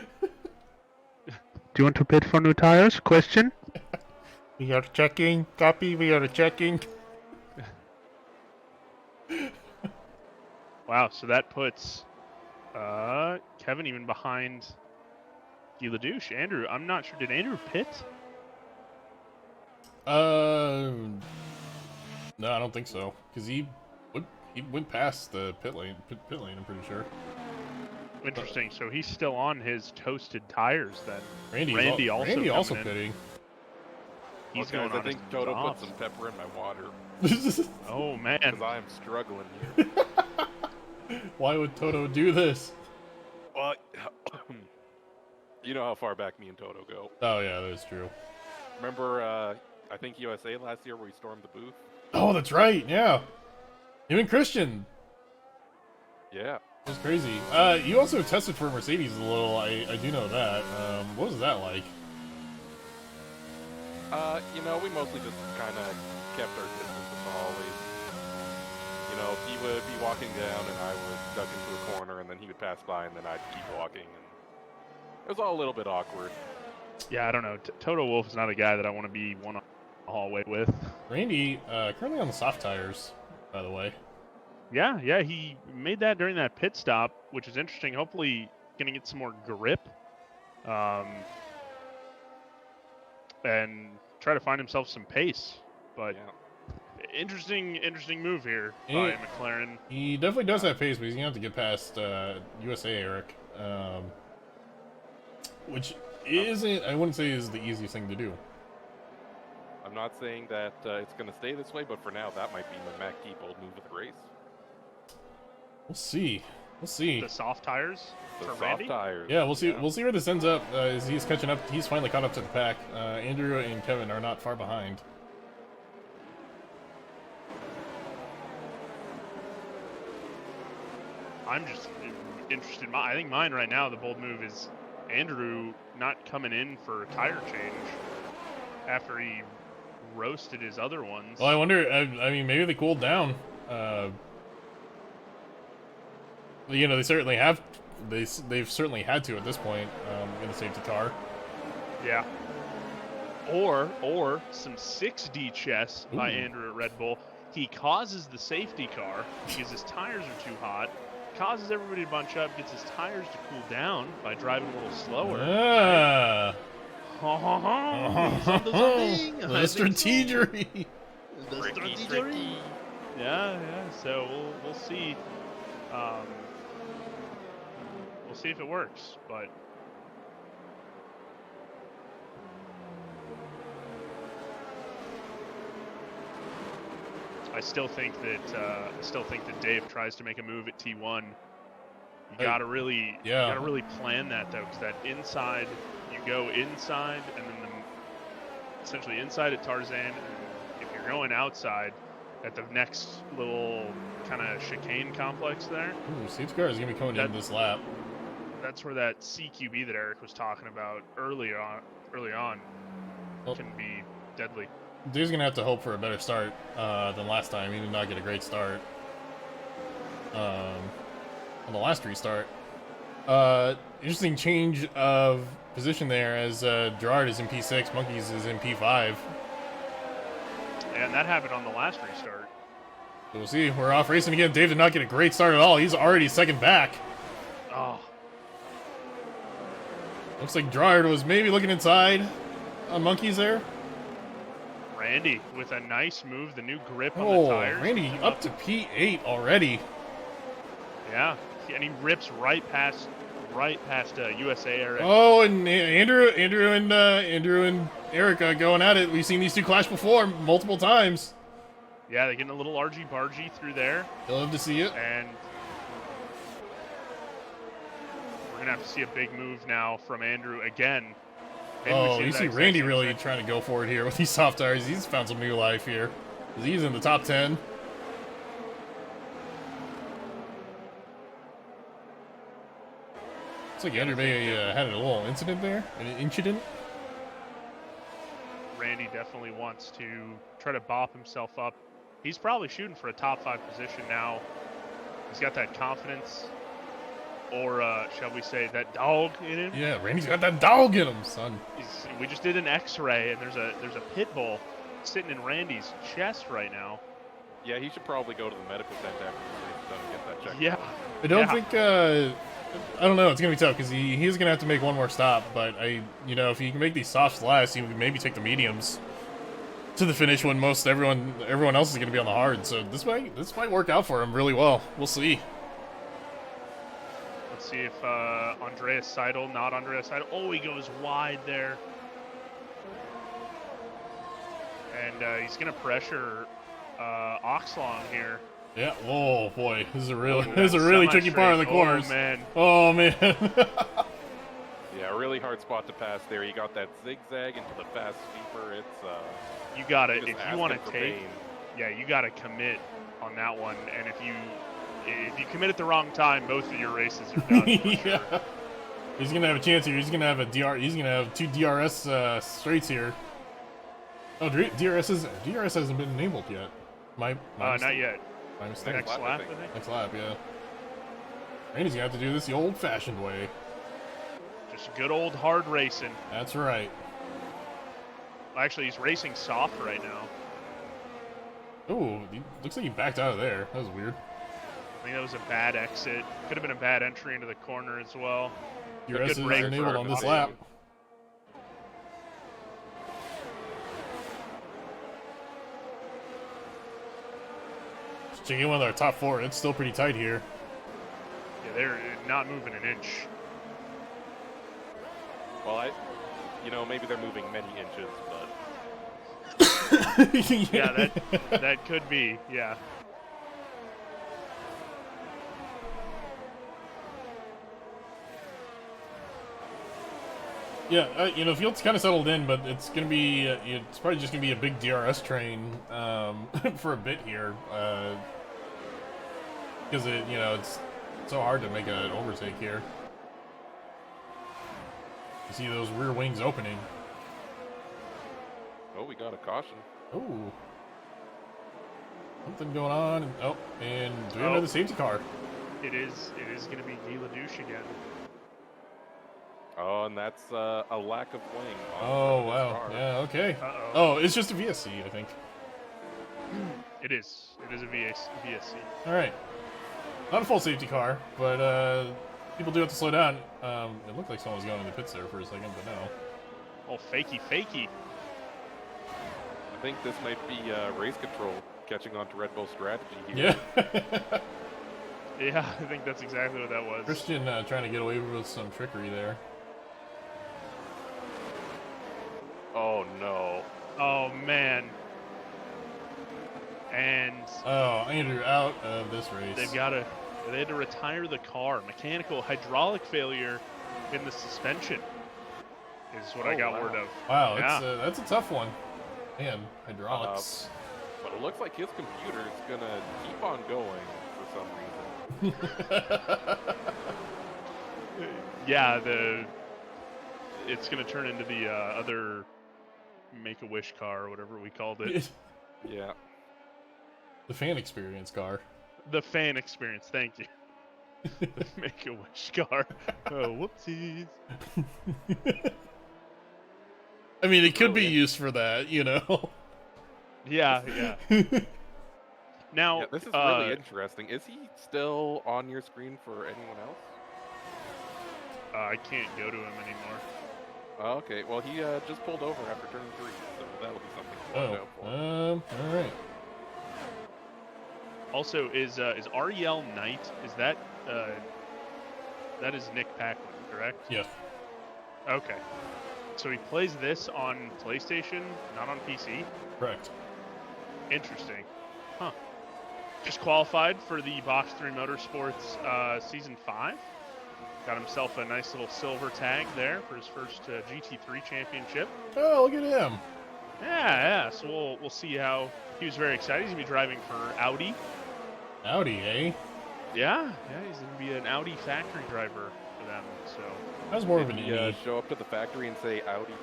you want to pit for new tires? Question? We are checking. Copy. We are checking. Wow, so that puts Kevin even behind Douche. Andrew, I'm not sure. Did Andrew pit? No, I don't think so. Because he went past the pit lane. Pit lane, I'm pretty sure. Interesting. So he's still on his toasted tires then. Randy also also coming in. pitting. He's Well, going guys, on I think his Toto put off. some pepper in my water Oh man. because I am struggling here. Why would Toto do this? Well, you know how far back me and Toto go. Oh yeah, that is true. Remember, I think USA last year where we stormed the booth? Oh, that's right. Yeah, him and Christian. Yeah. It was crazy. You also tested for Mercedes a little. I do know that. What was that like? You know, we mostly just kind of kept our distance in the hallways. You know, he would be walking down and I would duck into a corner and then he would pass by and then I'd keep walking. And it was all a little bit awkward. Yeah, I don't know. Toto Wolff is not a guy that I want to be one on the hallway with. Randy, currently on the soft tires, by the way. Yeah, he made that during that pit stop, which is interesting. Hopefully, gonna get some more grip, and try to find himself some pace. But Yeah. interesting move here Yeah. by McLaren. He definitely does have pace, but he's gonna have to get past USA Eric, which isn't. I wouldn't say is the easiest thing to do. I'm not saying that it's going to stay this way, but for now, that might be the Matt Keepold move of the race. We'll see. We'll see. The soft tires The for soft Randy. tires. Yeah, we'll see. We'll see where this ends up. As he's catching up, he's finally caught up to the pack. Andrew and Kevin are not far behind. I'm just interested. I think mine right now, the bold move is Andrew not coming in for a tire change after he roasted his other ones. Well, I wonder. I mean, maybe they cooled down. You know, they certainly have. They've certainly had to at this point in the safety car. Yeah. Or some 6D chess by Ooh. Andrew at Red Bull. He causes the safety car because his tires are too hot, causes everybody to bunch up, gets his tires to cool down by driving a little slower. Ah. Right? Something. The strategery. The Tricky, strategery. tricky. Yeah. So we'll see. We'll see if it works, but. I still think that Dave tries to make a move at T1. You gotta really plan that though, because that inside, you go inside, and then essentially inside at Tarzan. And if you're going outside, at the next little kind of chicane complex there. Ooh, safety car is gonna be coming in this lap. That's where that CQB that Eric was talking about early on can be deadly. Dave's gonna have to hope for a better start than last time. He did not get a great start on the last restart. Interesting change of position there as Gerard is in P6, Monkeys is in P5. And that happened on the last restart. So we'll see. We're off racing again. Dave did not get a great start at all. He's already second back. Oh. Looks like Gerard was maybe looking inside on Monkeys there. Randy with a nice move, the new grip on the tires. Randy up to P8 already. Yeah, and he rips right past USA Eric. Oh, and Andrew and Eric going at it. We've seen these two clash before multiple times. Yeah, they're getting a little argy-bargy through there. You'll love to see it. And we're gonna have to see a big move now from Andrew again. Maybe you see Randy really trying to go for it here with these soft tires. He's found some new life here. He's in the top 10. Looks like Andrew may had a little incident there. An incident. Randy definitely wants to try to bop himself up. He's probably shooting for a top 5 position now. He's got that confidence, or shall we say, that dog in him. Yeah, Randy's got that dog in him, son. We just did an X-ray, and there's a pit bull sitting in Randy's chest right now. Yeah, he should probably go to the medical tent after he's done and get that checked. Yeah. I don't think. I don't know. It's gonna be tough because he's gonna have to make one more stop. But if he can make these softs last, he would maybe take the mediums to the finish when everyone else is gonna be on the hard. So this might work out for him really well. We'll see. Let's see if Andreas Seidel, not Andreas Seidel. Oh, he goes wide there. And he's going to pressure Oxlong here. Yeah. Whoa, boy. This is a really tricky part of the corners. Oh, man. Yeah, a really hard spot to pass there. You got that zigzag into the fast sweeper. It's you got to, just if you want to take, pain. yeah, you got to commit on that one. And if you commit at the wrong time, both of your races are done. Yeah. Sure. He's gonna have a chance here. He's gonna have two DRS straights here. Oh, DRS hasn't been enabled yet. My not yet. My mistake. Next lap, I think. Next lap, yeah. Randy's gonna have to do this the old-fashioned way. Just good old hard racing. That's right. Actually, he's racing soft right now. Ooh, looks like he backed out of there. That was weird. I think that was a bad exit. Could have been a bad entry into the corner as well. DRS is enabled on this lap. Checking one of our top 4. It's still pretty tight here. Yeah, they're not moving an inch. Well, maybe they're moving many inches, but yeah, that could be. Yeah. Yeah, field's kind of settled in, but it's gonna be it's probably just gonna be a big DRS train for a bit here, because it's so hard to make an overtake here. You see those rear wings opening. oh, we got a caution. Ooh, something going on. And do we have another safety car? It is gonna be Guy Ledouche again. Oh, and that's a lack of wing. On Oh, this wow. car. Yeah, okay. Uh-oh. Oh, it's just a VSC, I think. It is. It is a VSC. All right. Not a full safety car, but people do have to slow down. It looked like someone was going in the pits there for a second, but no. Oh, fakey. I think this might be race control catching on to Red Bull strategy here. Yeah. Yeah, I think that's exactly what that was. Christian trying to get away with some trickery there. Oh no. Oh, man. And Oh, Andrew out of this race. they had to retire the car. Mechanical hydraulic failure in the suspension is what I got wow. word of. Wow, Yeah. that's a tough one. Man, hydraulics. But it looks like his computer is gonna keep on going for some reason. Yeah, it's gonna turn into the other Make-A-Wish car or whatever we called it. Yeah. The fan experience car. The fan experience, thank you. The Make-A-Wish car. Oh, whoopsies. I mean, it could be Brilliant. used for that, you know. Yeah. Now, Yeah, this is really interesting. Is he still on your screen for anyone else? I can't go to him anymore. Oh, okay, well he just pulled over after turn 3, so that'll be something to watch out for. All right. Also, is Ariel Knight? Is that is Nick Packlin, correct? Yes. Okay. So he plays this on PlayStation, not on PC. Correct. Interesting. Huh. Just qualified for the Box 3 Motorsports Season 5. Got himself a nice little silver tag there for his first GT3 championship. Oh, look at him. Yeah. So we'll see how he was very excited. He's gonna be driving for Audi. Audi, eh? Yeah. He's gonna be an Audi factory driver for them. So That's more of an Did he show up to the factory and say Audi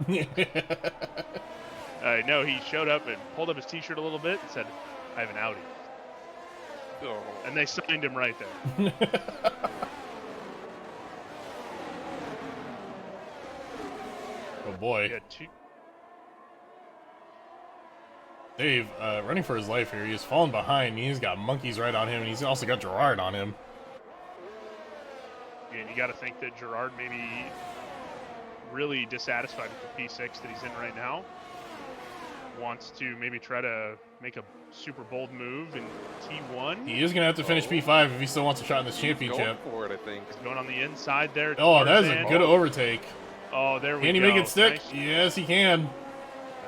Doody? no, he showed up and pulled up his T-shirt a little bit and said, "I have an Audi," Oh. and they signed him right there. Oh boy. He had two. Dave, running for his life here. He's fallen behind. He's got monkeys right on him, and he's also got Gerard on him. And you got to think that Gerard may be really dissatisfied with the P6 that he's in right now. Wants to maybe try to make a super bold move in T1. He is going to have to finish P5 if he still wants a shot in this He's championship. going for it, I think. He's going on the inside there. Oh, that is a Tarzan. good overtake. Oh, there we go. Can he make it stick? Nice, Yes, he can.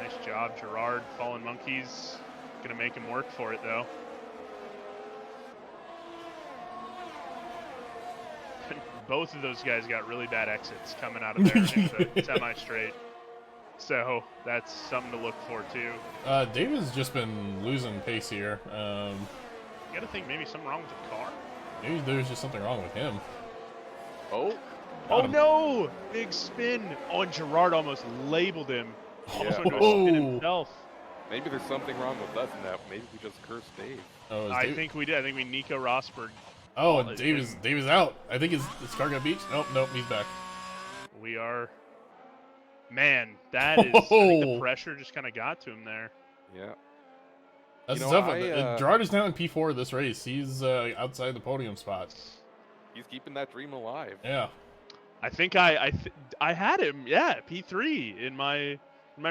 nice job, Gerard. Fallen Monkeys. Gonna make him work for it, though. Both of those guys got really bad exits coming out of there into semi-straight. So that's something to look for, too. David's just been losing pace here. You gotta think maybe something wrong with the car. Maybe there's just something wrong with him. Oh, Oh no! Big spin! Oh, and Gerard almost labeled him. Almost Yeah. went to a spin Oh. himself. maybe there's something wrong with us now. Maybe we just cursed Dave. Oh, is I Dave- think we did. I think we Nico Rosberg. Oh, Well, Dave is out. I think his car got beached. Nope, he's back. We are. Man, that is. I think the Oh. pressure just kind of got to him there. Yeah. That's You the know, tough one. Gerard is now in P4 of this race. He's outside the podium spot. He's keeping that dream alive. Yeah. I think I had him. Yeah, P3 in my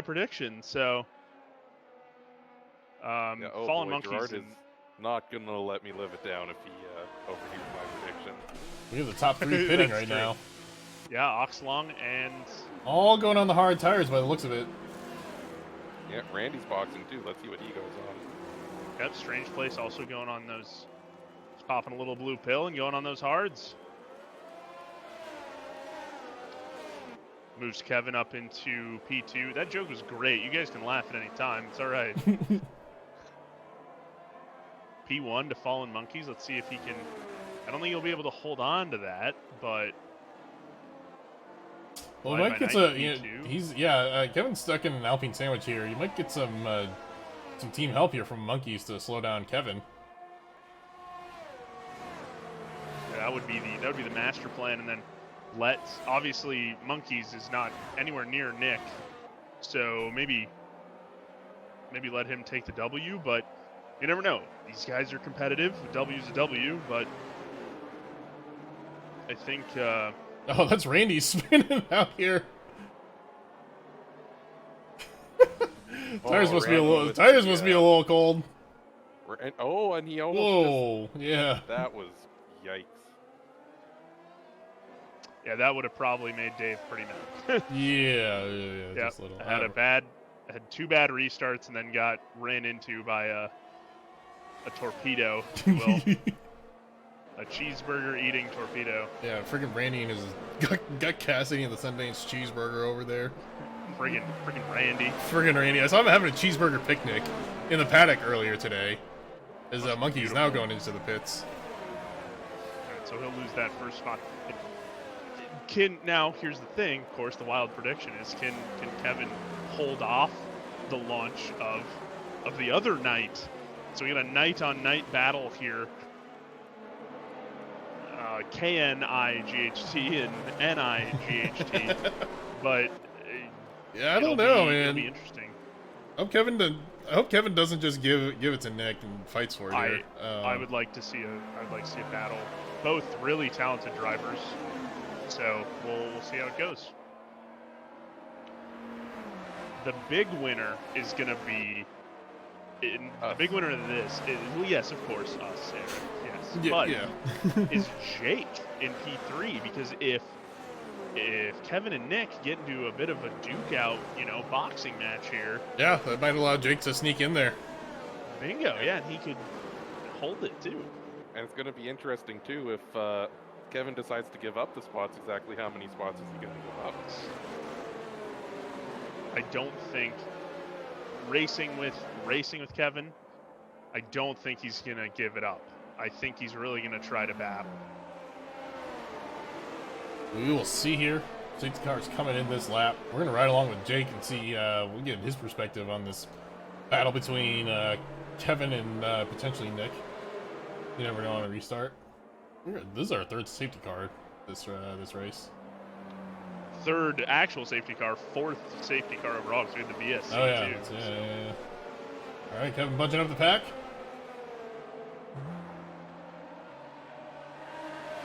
prediction. So. Yeah, oh Fallen boy, Monkeys. Gerard is not gonna let me live it down if he overhears my prediction. We have the top 3 pitting That's right true. now. Yeah, Oxlong and. All going on the hard tires by the looks of it. Yeah, Randy's boxing too. Let's see what he goes on. Yep, Strange Place also going on those. He's popping a little blue pill and going on those hards. Moves Kevin up into P2. That joke was great. You guys can laugh at any time. It's all right. P1 to Fallen Monkeys. Let's see if he can. I don't think he'll be able to hold on to that, but. Well, Wide he might by get 19P2. Kevin's stuck in an Alpine sandwich here. You might get some team help here from Monkeys to slow down Kevin. That would be the master plan, and then obviously Monkeys is not anywhere near Nick, so maybe let him take the W, but you never know. These guys are competitive. A W's a W, but I think Oh, that's Randy spinning out here. Tires must be a little cold. Oh, and he almost Whoa, yeah. that was yikes. yeah, that would have probably made Dave pretty mad. Yeah, Yep. just a little. I had 2 bad restarts and then got ran into by a torpedo, if you will. A cheeseburger eating torpedo. Yeah, friggin' Randy and his got Cassidy and the Sundance cheeseburger over there. Friggin' Randy. Friggin' Randy. I saw him having a cheeseburger picnic in the paddock earlier today. As Monkey's now going into the pits. Alright, so he'll lose that first spot. Now, here's the thing, of course, the wild prediction is can Kevin hold off the launch of the other night? So we got a night-on-night battle here. KNIGHT and NIGHT. But yeah, I don't know, man. It'll be interesting. I hope Kevin doesn't just give it to Nick and fights for it here. I would like to see a battle. Both really talented drivers. So we'll see how it goes. The big winner is going to be the big winner of this is, well, yes, of course, us, Eric, yes. Yeah, but is Jake in P3, because if Kevin and Nick get into a bit of a duke out, boxing match here. Yeah, that might allow Jake to sneak in there. Bingo, yeah, and he could hold it too. And it's going to be interesting too if Kevin decides to give up the spots. Exactly how many spots is he going to give up? I don't think racing with Kevin, I don't think he's going to give it up. I think he's really going to try to battle. We will see here. Jake's car's coming in this lap. We're going to ride along with Jake and see, we'll get his perspective on this battle between Kevin and potentially Nick. You never know on a restart. This is our 3rd safety car this race. 3rd actual safety car, 4th safety car overall, because we had the BSC oh, yeah. too. Yeah. All right, Kevin bunching up the pack.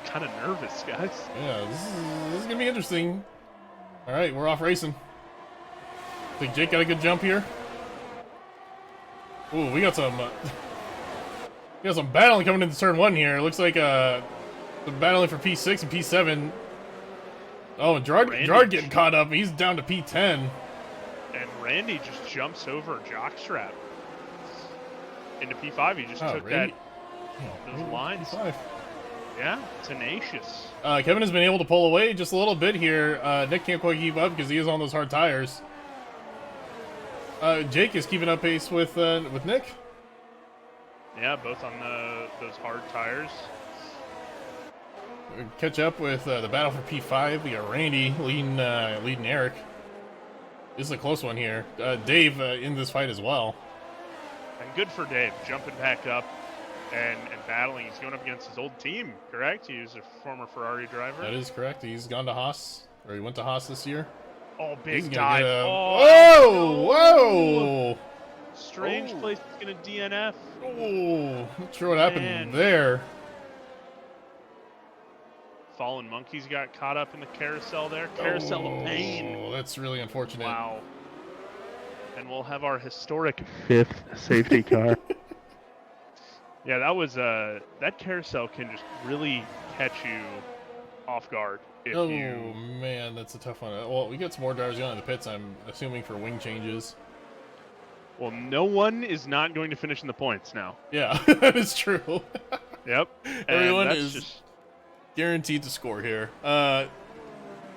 Kind of nervous, guys. Yeah, this is gonna be interesting. All right, we're off racing. Think Jake got a good jump here. Ooh, we got some battling coming into turn 1 here. It looks like the battling for P6 and P7. Oh, and Gerard getting caught up. He's down to P10. And Randy just jumps over jockstrap into P5. He just took those lines. P5. Yeah, tenacious. Kevin has been able to pull away just a little bit here. Nick can't quite keep up because he is on those hard tires. Jake is keeping up pace with Nick. Yeah, both on those hard tires. Catch up with the battle for P5. We got Randy leading Eric. This is a close one here. Dave in this fight as well. And good for Dave, jumping back up and battling. He's going up against his old team, correct? He was a former Ferrari driver. That is correct. He's gone to Haas, or he went to Haas this year. Oh, big dive. Whoa! Strange place it's going to DNF. Oh, not sure what happened there. Fallen Monkeys got caught up in the carousel there. Carousel of pain. Oh, that's really unfortunate. Wow. And we'll have our historic 5th safety car. Yeah, that was that carousel can just really catch you off guard if you. Man, that's a tough one. Well, we got some more drivers going in the pits, I'm assuming, for wing changes. Well, no one is not going to finish in the points now. Yeah, that is true. Yep. Everyone is just guaranteed to score here. Caught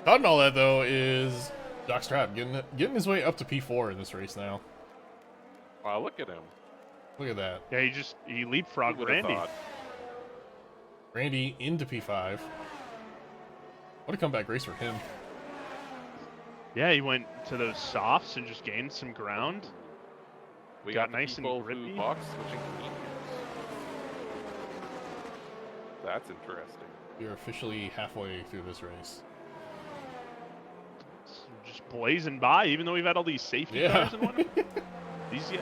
in all that, though, is Jockstrap getting his way up to P4 in this race now. Wow, look at him. Look at that. Yeah, he leapfrogged Randy. Randy into P5. What a comeback race for him. Yeah, he went to those softs and just gained some ground. We got nice and grippy. Box switching mediums. That's interesting. We are officially halfway through this race. blazing by, even though we've had all these safety Yeah. cars and whatnot.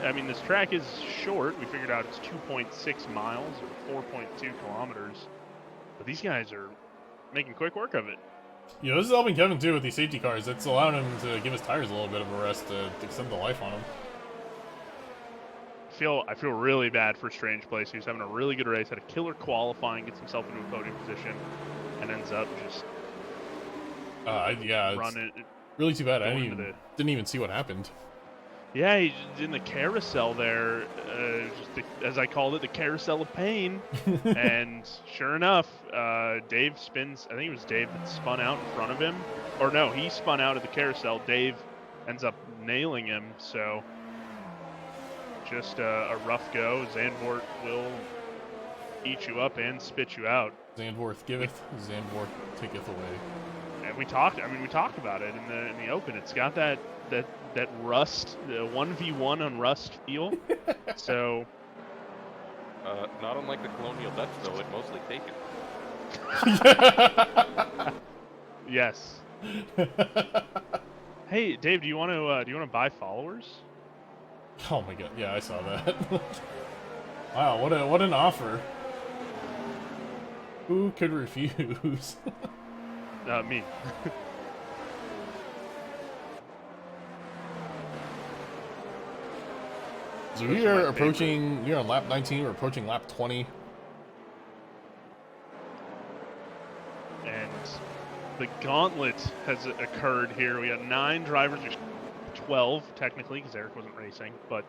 I mean, this track is short. We figured out it's 2.6 miles or 4.2 kilometers. But these guys are making quick work of it. You know, this is helping Kevin too with these safety cars. It's allowing him to give his tires a little bit of a rest to extend the life on them. I feel really bad for Strange Place. He was having a really good race, had a killer qualifying, gets himself into a podium position, and ends up just yeah, it's running. really too bad. I going didn't into didn't even see what happened. Yeah, he's in the carousel there, as I called it, the carousel of pain. And sure enough, Dave spins. I think it was Dave that spun out in front of him. Or no, he spun out of the carousel. Dave ends up nailing him. So just a rough go. Zandvoort will eat you up and spit you out. Zandvoort giveth, Zandvoort taketh away. And we talked about it in the open. It's got that Rust, the 1v1 on Rust feel. So not unlike the Colonial Dutch, though, it mostly taken. yes. Hey, Dave, do you want to buy followers? Oh my god, yeah, I saw that. Wow, what an offer. Who could refuse? Me. So we are approaching, we're on lap 19, we're approaching lap 20. And the gauntlet has occurred here. We got 9 drivers, there's 12 technically, because Eric wasn't racing, but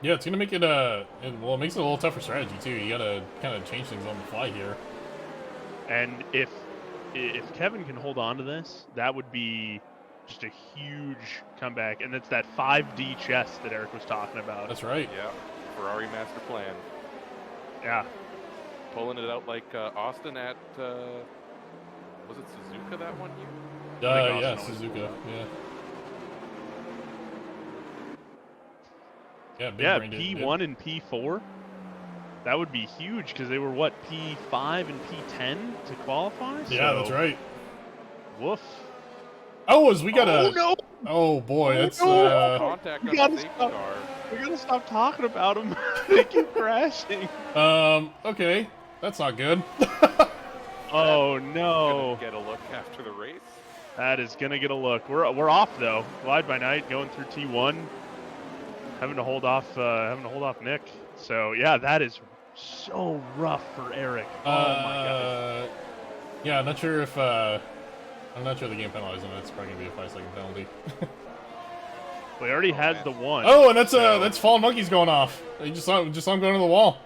Yeah, it's gonna make it, well, it makes it a little tougher strategy too. You gotta kind of change things on the fly here. and if Kevin can hold on to this, that would be just a huge comeback, and it's that 5D chess that Eric was talking about. That's right. Yeah, Ferrari master plan. Yeah. Pulling it out like Austin at, was it Suzuka that one year? Yeah, Austin always Suzuka, yeah. Yeah, big Yeah, brain did- P1 and P4. That would be huge because they were what, P5 and P10 to qualify. Yeah, so, that's right. Woof. Oh, as we got Oh a. no! Oh boy, that's Contact You on gotta the safety stop. car. We gotta stop talking about them. They keep crashing. Okay, that's not good. Oh no! Gonna get a look after the race. That is gonna get a look. We're off though. Glide by night, going through T1, having to hold off Nick. So yeah, that is so rough for Eric. Oh my god. Yeah, I'm not sure if I'm not sure the game penalized him. It's probably gonna be a 5-second penalty. We already had the one. Oh, and that's so- that's Fallen Monkey's going off. You just saw him going to the wall.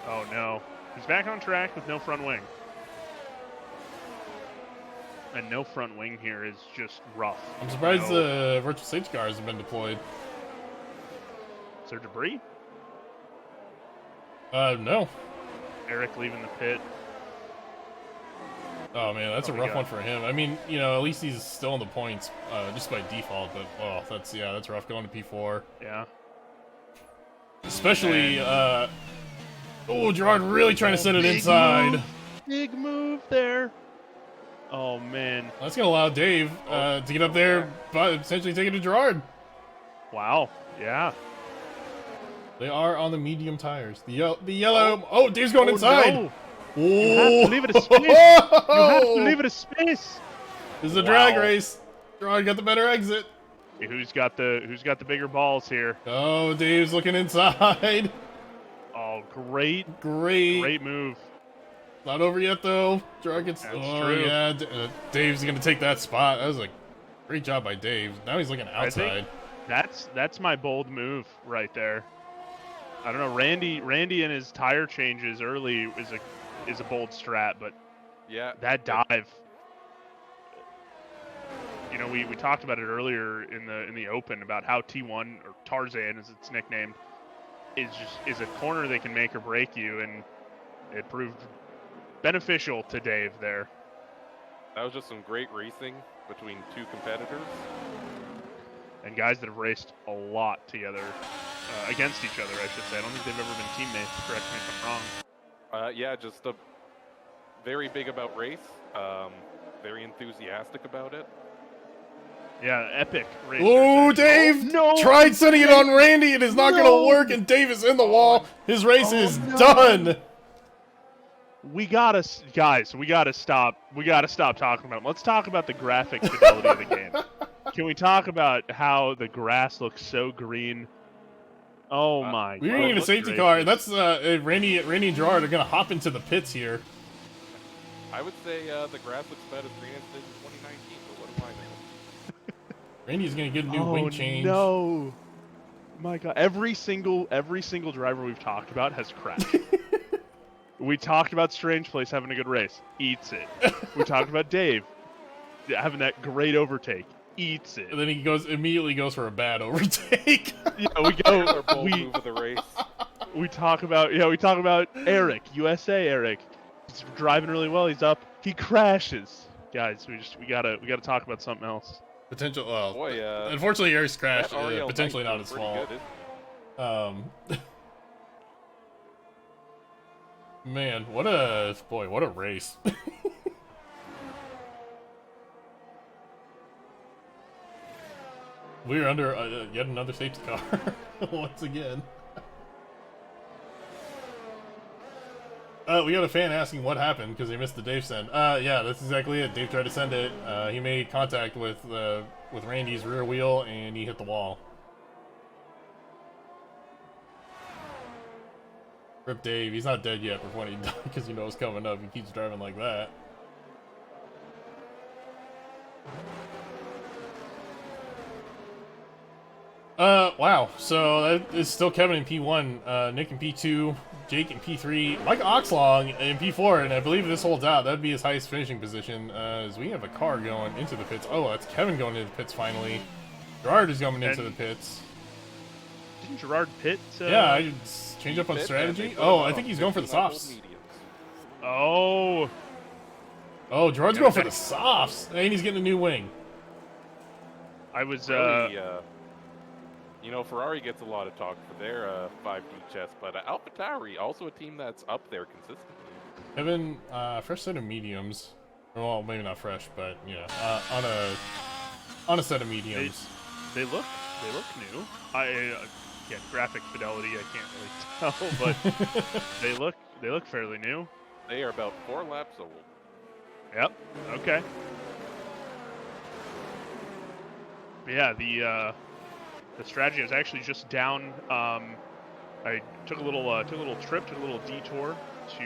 Oh no. He's back on track with no front wing. And no front wing here is just rough. I'm surprised No. the virtual safety cars have been deployed. Is there debris? No. Eric leaving the pit. Oh man, that's Oh, a we rough got- one for him. I mean, you know, at least he's still in the points, just by default. But oh, that's rough going to P4. Yeah. Especially, oh, Gerard really trying to send it Big inside. move. Big move there. Oh man. That's gonna allow Dave to get up there, but essentially take it to Gerard. Wow. Yeah. They are on the medium tires. The yellow. Oh, Dave's going inside. No. Oh. You have to leave it a space. You have to leave it a space. This is a drag Wow. race. Gerard got the better exit. Who's got the bigger balls here? Oh, Dave's looking inside. Oh, great move. Not over yet though. Gerard gets. That's oh true. yeah, Dave's gonna take that spot. That was a great job by Dave. Now he's looking I outside. think that's my bold move right there. I don't know, Randy and his tire changes early is a bold strat, but Yeah. that dive. You know, we talked about it earlier in the open about how T1 or Tarzan as it's nicknamed is a corner that can make or break you, and it proved beneficial to Dave there. That was just some great racing between two competitors. And guys that have raced a lot together, against each other, I should say. I don't think they've ever been teammates. Correct me if I'm wrong. Yeah, just very big about race. Very enthusiastic about it. Yeah, epic racers. Ooh, actually. Dave! No! Tried sending it on Randy, it is not gonna work, and Dave is in the wall. His race is done. We gotta, guys. We gotta stop. We gotta stop talking about them. Let's talk about the graphic fidelity of the game. Can we talk about how the grass looks so green? Oh my! We need a safety car. That's Randy and Gerard are gonna hop into the pits here. I would say the grass looks about as green as it did in 2019, but what am I know? Randy's gonna get a new wing change. No! My God! Every single driver we've talked about has crashed. We talked about Strange Place having a good race. Eats it. We talked about Dave having that great overtake. Eats it. And then he immediately goes for a bad overtake. Yeah, we go. Our bold move of the race. We talk about Eric, USA Eric. He's driving really well. He's up. He crashes. Guys, we gotta talk about something else. Potential. Well, Boy, unfortunately, Eric's crash. that REL Potentially might not be his pretty fault. good. Man, what a race. We're under yet another safety car once again. We got a fan asking what happened because they missed the Dave send. Yeah, that's exactly it. Dave tried to send it. He made contact with Randy's rear wheel and he hit the wall. Rip Dave. He's not dead yet before he died because you know it's coming up. He keeps driving like that. Wow. So that is still Kevin in P1, Nick in P2, Jake in P3, Mike Oxlong in P4, and I believe if this holds out, that'd be his highest finishing position, as we have a car going into the pits. Oh, that's Kevin going into the pits finally. Gerard is going into the pits. Didn't Gerard pit? Yeah, I change up on strategy. Oh, I think he's going for the softs. Oh. Oh, Gerard's going for the softs, and he's getting a new wing. I was really, you know, Ferrari gets a lot of talk for their 5D chess, but AlphaTauri, also a team that's up there consistently. Kevin, fresh set of mediums. Well, maybe not fresh, but yeah, on a set of mediums. They look new. Again, graphic fidelity, I can't really tell, but they look fairly new. They are about 4 laps old. Yep. Okay. But yeah, the strategy was actually just down. I took a little detour to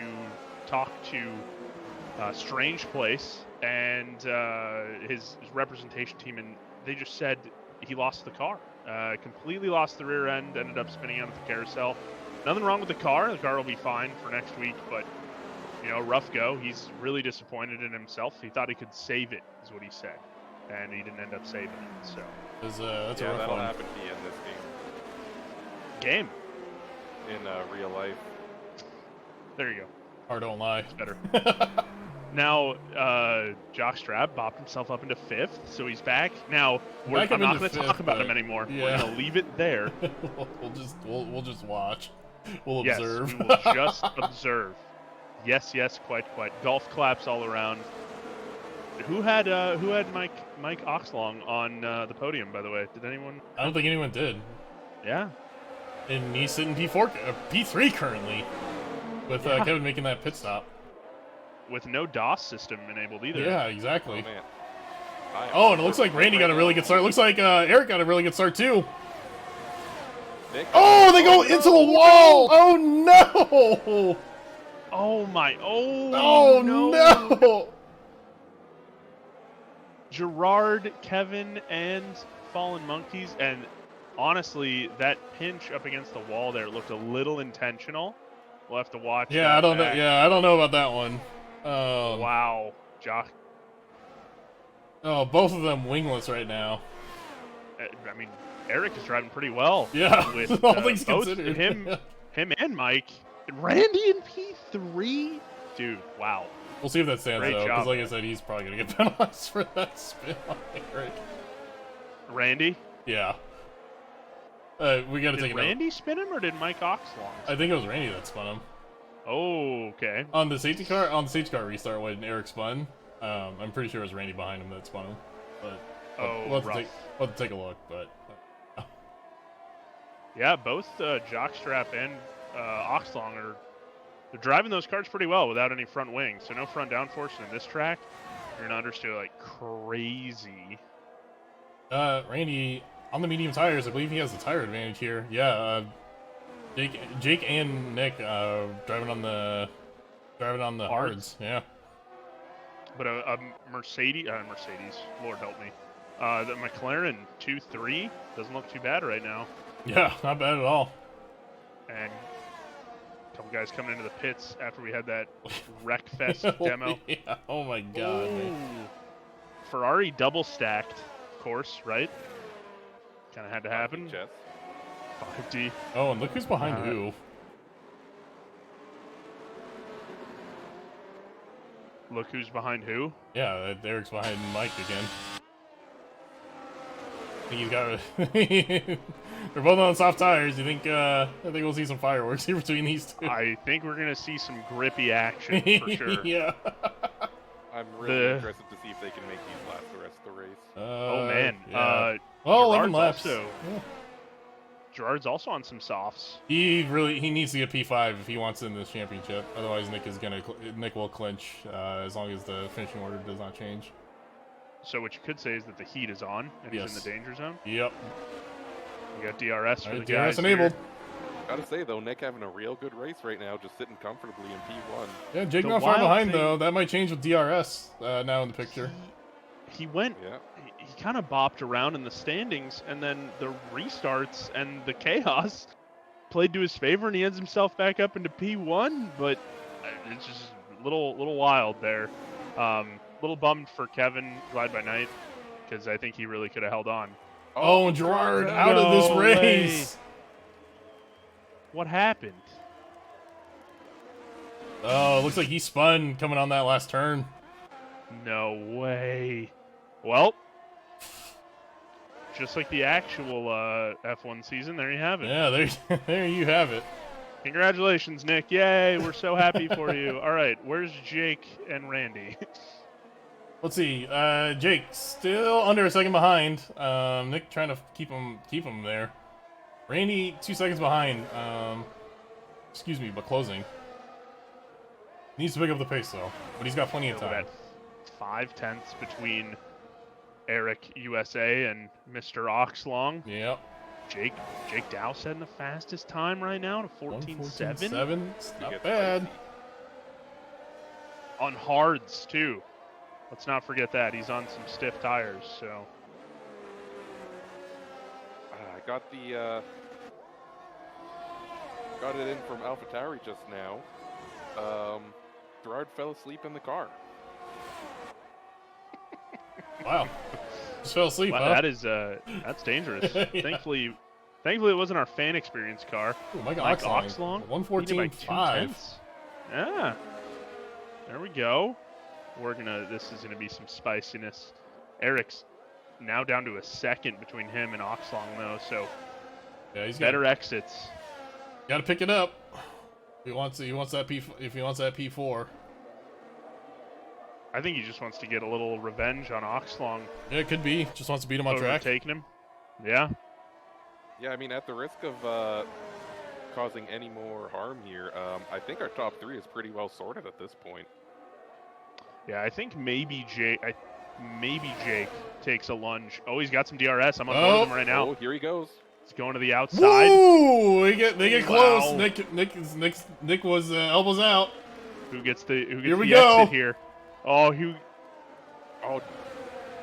talk to Strange Place and his representation team, and they just said he lost the car. Completely lost the rear end, ended up spinning out of the carousel. Nothing wrong with the car. The car will be fine for next week, but you know, rough go. He's really disappointed in himself. He thought he could save it, is what he said, and he didn't end up saving it. So That's Yeah, a rough that'll one. happen to you in this game. game. In real life. There you go. Or don't lie. It's better. Now, Jockstrap bopped himself up into 5th, so he's back. Now, I'm not going to talk about him anymore. Yeah. We're going to leave it there. we'll just watch. We'll Yes, observe. we will just observe. Yes, quite. Golf claps all around. Who had Mike Oxlong on the podium, by the way? Did anyone? I don't think anyone did. Yeah. And he's sitting P3 currently, with Kevin making that pit stop. With no DOS system enabled either. Yeah, exactly. Oh, man. Oh, and it looks like Randy got a really good start. It looks like Eric got a really good start too. Oh, they go into the wall! Oh no! Oh my! Oh no! Gerard, Kevin, and Fallen Monkeys, and honestly, that pinch up against the wall there looked a little intentional. We'll have to watch. Yeah, I don't know. Yeah, I don't know about that one. Wow, Jock. Oh, both of them wingless right now. I mean, Eric is driving pretty well. Yeah, with all things both considered. him and Mike. Randy in P3, dude. Wow. We'll see if that stands Great though, because job, like I man. said, he's probably gonna get penalized for that spin on Eric. Randy. Yeah. We gotta take Did another. Randy spin him or did Mike Oxlong? I think it was Randy that spun him. Oh, okay. On the safety car restart when Eric spun, I'm pretty sure it was Randy behind him that spun him. But we'll have to take a look. But yeah, both Jockstrap and Oxlong they're driving those cars pretty well without any front wing. So no front downforce in this track. You're gonna understeer like crazy. Randy on the medium tires, I believe he has the tire advantage here. Yeah, Jake and Nick driving on the hards. Yeah. But a Mercedes, Lord help me. The McLaren 2-3 doesn't look too bad right now. Yeah, not bad at all. And a couple guys coming into the pits after we had that Wreckfest demo. Yeah. Oh my God. Ooh. Ferrari double stacked, of course, right? Kind of had to happen. 5D. Oh, and look who's behind who. Look who's behind who? Yeah, Eric's behind Mike again. I think he's got. They're both on soft tires. You think? I think we'll see some fireworks here between these two. I think we're gonna see some grippy action for sure. Yeah. I'm really interested to see if they can make these last the rest of the race. Oh man. Yeah. Well, 11 laps. Gerard's also on some softs. He needs to get P5 if he wants in this championship. Otherwise, Nick will clinch as long as the finishing order does not change. So what you could say is that the heat is on and he's in the danger zone. Yep. We got DRS for the DRS guys enabled. Here. Gotta say though, Nick having a real good race right now, just sitting comfortably in P1. Yeah, Jake not far behind though. That might change with DRS now in the picture. He went. Yeah. He kind of bopped around in the standings, and then the restarts and the chaos played to his favor, and he ends himself back up into P1. But it's just a little wild there. Little bummed for Kevin Glide by Night because I think he really could have held on. Oh, Gerard out of this race. Way. What happened? Oh, it looks like he spun coming on that last turn. No way. Well, just like the actual F1 season, there you have it. Yeah, there you have it. Congratulations, Nick. Yay, we're so happy for you. All right, where's Jake and Randy? Let's see. Jake still under a second behind. Nick trying to keep him there. Randy 2 seconds behind. Excuse me, but closing. Needs to pick up the pace though, but he's got plenty of time. 5/10 between Eric USA and Mr. Oxlong. Yep. Jake Dowse had the fastest time right now to 14.7. It's not bad. On hards too. Let's not forget that he's on some stiff tires. So I got it in from AlphaTauri just now. Gerard fell asleep in the car. Wow. Just fell asleep, wow, huh? That's dangerous. Yeah. Thankfully it wasn't our fan experience car. Ooh, Mike Oxlong. 114.5. Yeah. There we go. This is gonna be some spiciness. Eric's now down to a second between him and Oxlong though, so yeah, he's better exits. Got to pick it up. If he wants that P4. I think he just wants to get a little revenge on Oxlong. Yeah, it could be. Just wants to beat him on track. Taking him. Yeah. Yeah, I mean, at the risk of causing any more harm here, I think our top three is pretty well sorted at this point. Yeah, I think maybe Jake takes a lunge. Oh, he's got some DRS. I'm on board with him right now. Oh, here he goes. He's going to the outside. Woo! They get close. Nick was elbows out. Who gets the go. exit here? Oh,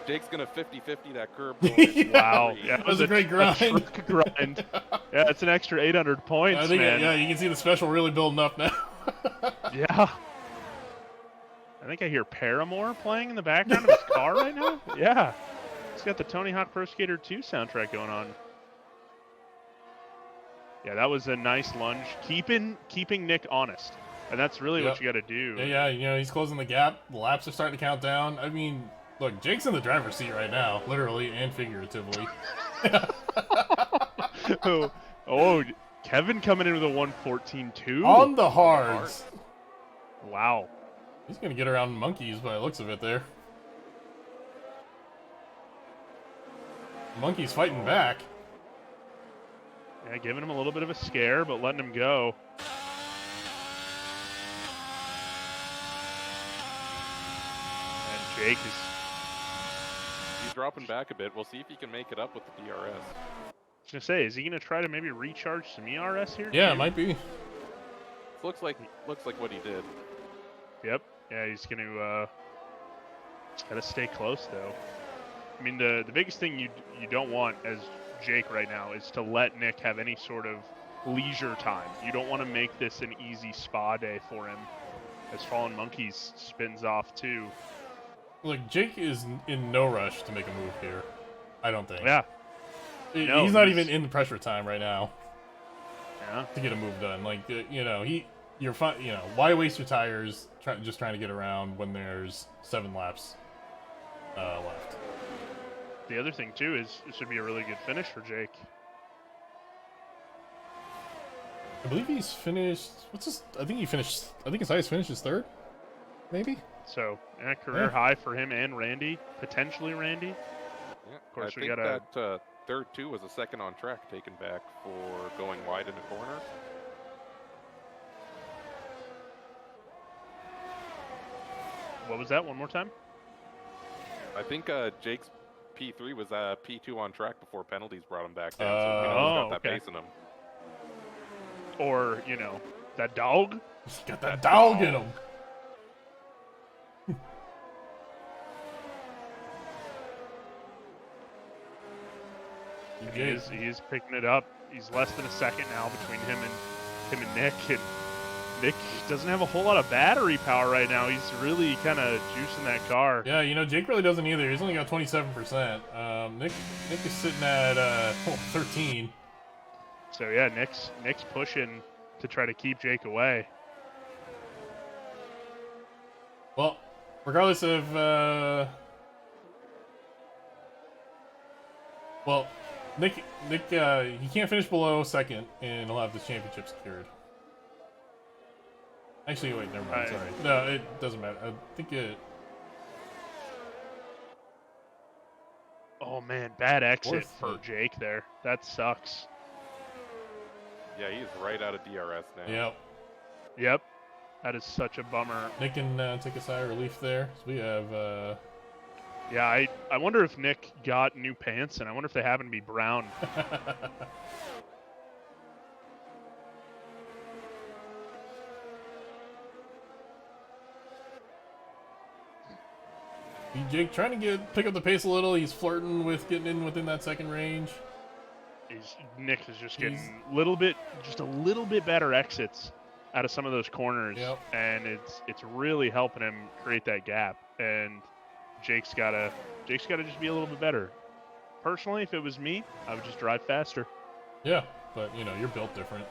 Jake's gonna 50-50 that curb. Wow, yeah, that was a great grind. Grind. Yeah, it's an extra 800 points, I think man. Yeah, you can see the special really building up now. Yeah. I think I hear Paramore playing in the background of his car right now. Yeah. He's got the Tony Hawk Pro Skater 2 soundtrack going on. Yeah, that was a nice lunge. Keeping Nick honest. And that's really what you got to do. Yeah, he's closing the gap. The laps are starting to count down. I mean, look, Jake's in the driver's seat right now, literally and figuratively. Oh, Kevin coming in with a 114 too. On the hards. Wow. He's going to get around monkeys by the looks of it there. Monkey's fighting back. Yeah, giving him a little bit of a scare, but letting him go. And Jake is... He's dropping back a bit. We'll see if he can make it up with the DRS. I was going to say, is he going to try to maybe recharge some ERS here? Yeah, too? it might be. Looks like what he did. Yep. Yeah, he's going to... gotta stay close, though. I mean, the biggest thing you don't want as Jake right now is to let Nick have any sort of leisure time. You don't want to make this an easy spa day for him as Fallen Monkeys spins off too. Look, Jake is in no rush to make a move here. I don't think. Yeah. No, he's not even in the pressure time right now Yeah. to get a move done. Like, you know, you're fine. You know, why waste your tires just trying to get around when there's 7 laps left? The other thing too is it should be a really good finish for Jake. I believe he's finished. I think his highest finish is 3rd, maybe. So, career high for him and Randy, potentially Randy. Yeah, Of course, I we think gotta. that third too was a second on track taken back for going wide in the corner. What was that? One more time. I think Jake's P3 was P2 on track before penalties brought him back down. So Oh, he's got that okay. pace in him. Or that dog. He's got that dog in him. He is picking it up. He's less than a second now between him and Nick, and Nick doesn't have a whole lot of battery power right now. He's really kind of juicing that car. Yeah, you know, Jake really doesn't either. He's only got 27%. Nick is sitting at 13. So yeah, Nick's pushing to try to keep Jake away. Well, regardless of Nick he can't finish below 2nd, and he'll have the championship secured. Actually, wait, never mind. Sorry, no, it doesn't matter. I think it. Oh man, bad exit Fourth. for Jake there. That sucks. Yeah, he's right out of DRS now. Yep. Yep, that is such a bummer. Nick can take a sigh of relief there. So we have. Yeah, I wonder if Nick got new pants, and I wonder if they happen to be brown. Jake trying to pick up the pace a little. He's flirting with getting in within that 2nd range. Nick is just getting just a little bit better exits out of some of those corners, Yep. and it's really helping him create that gap. And Jake's gotta just be a little bit better. Personally, if it was me, I would just drive faster. Yeah, but you know, you're built different.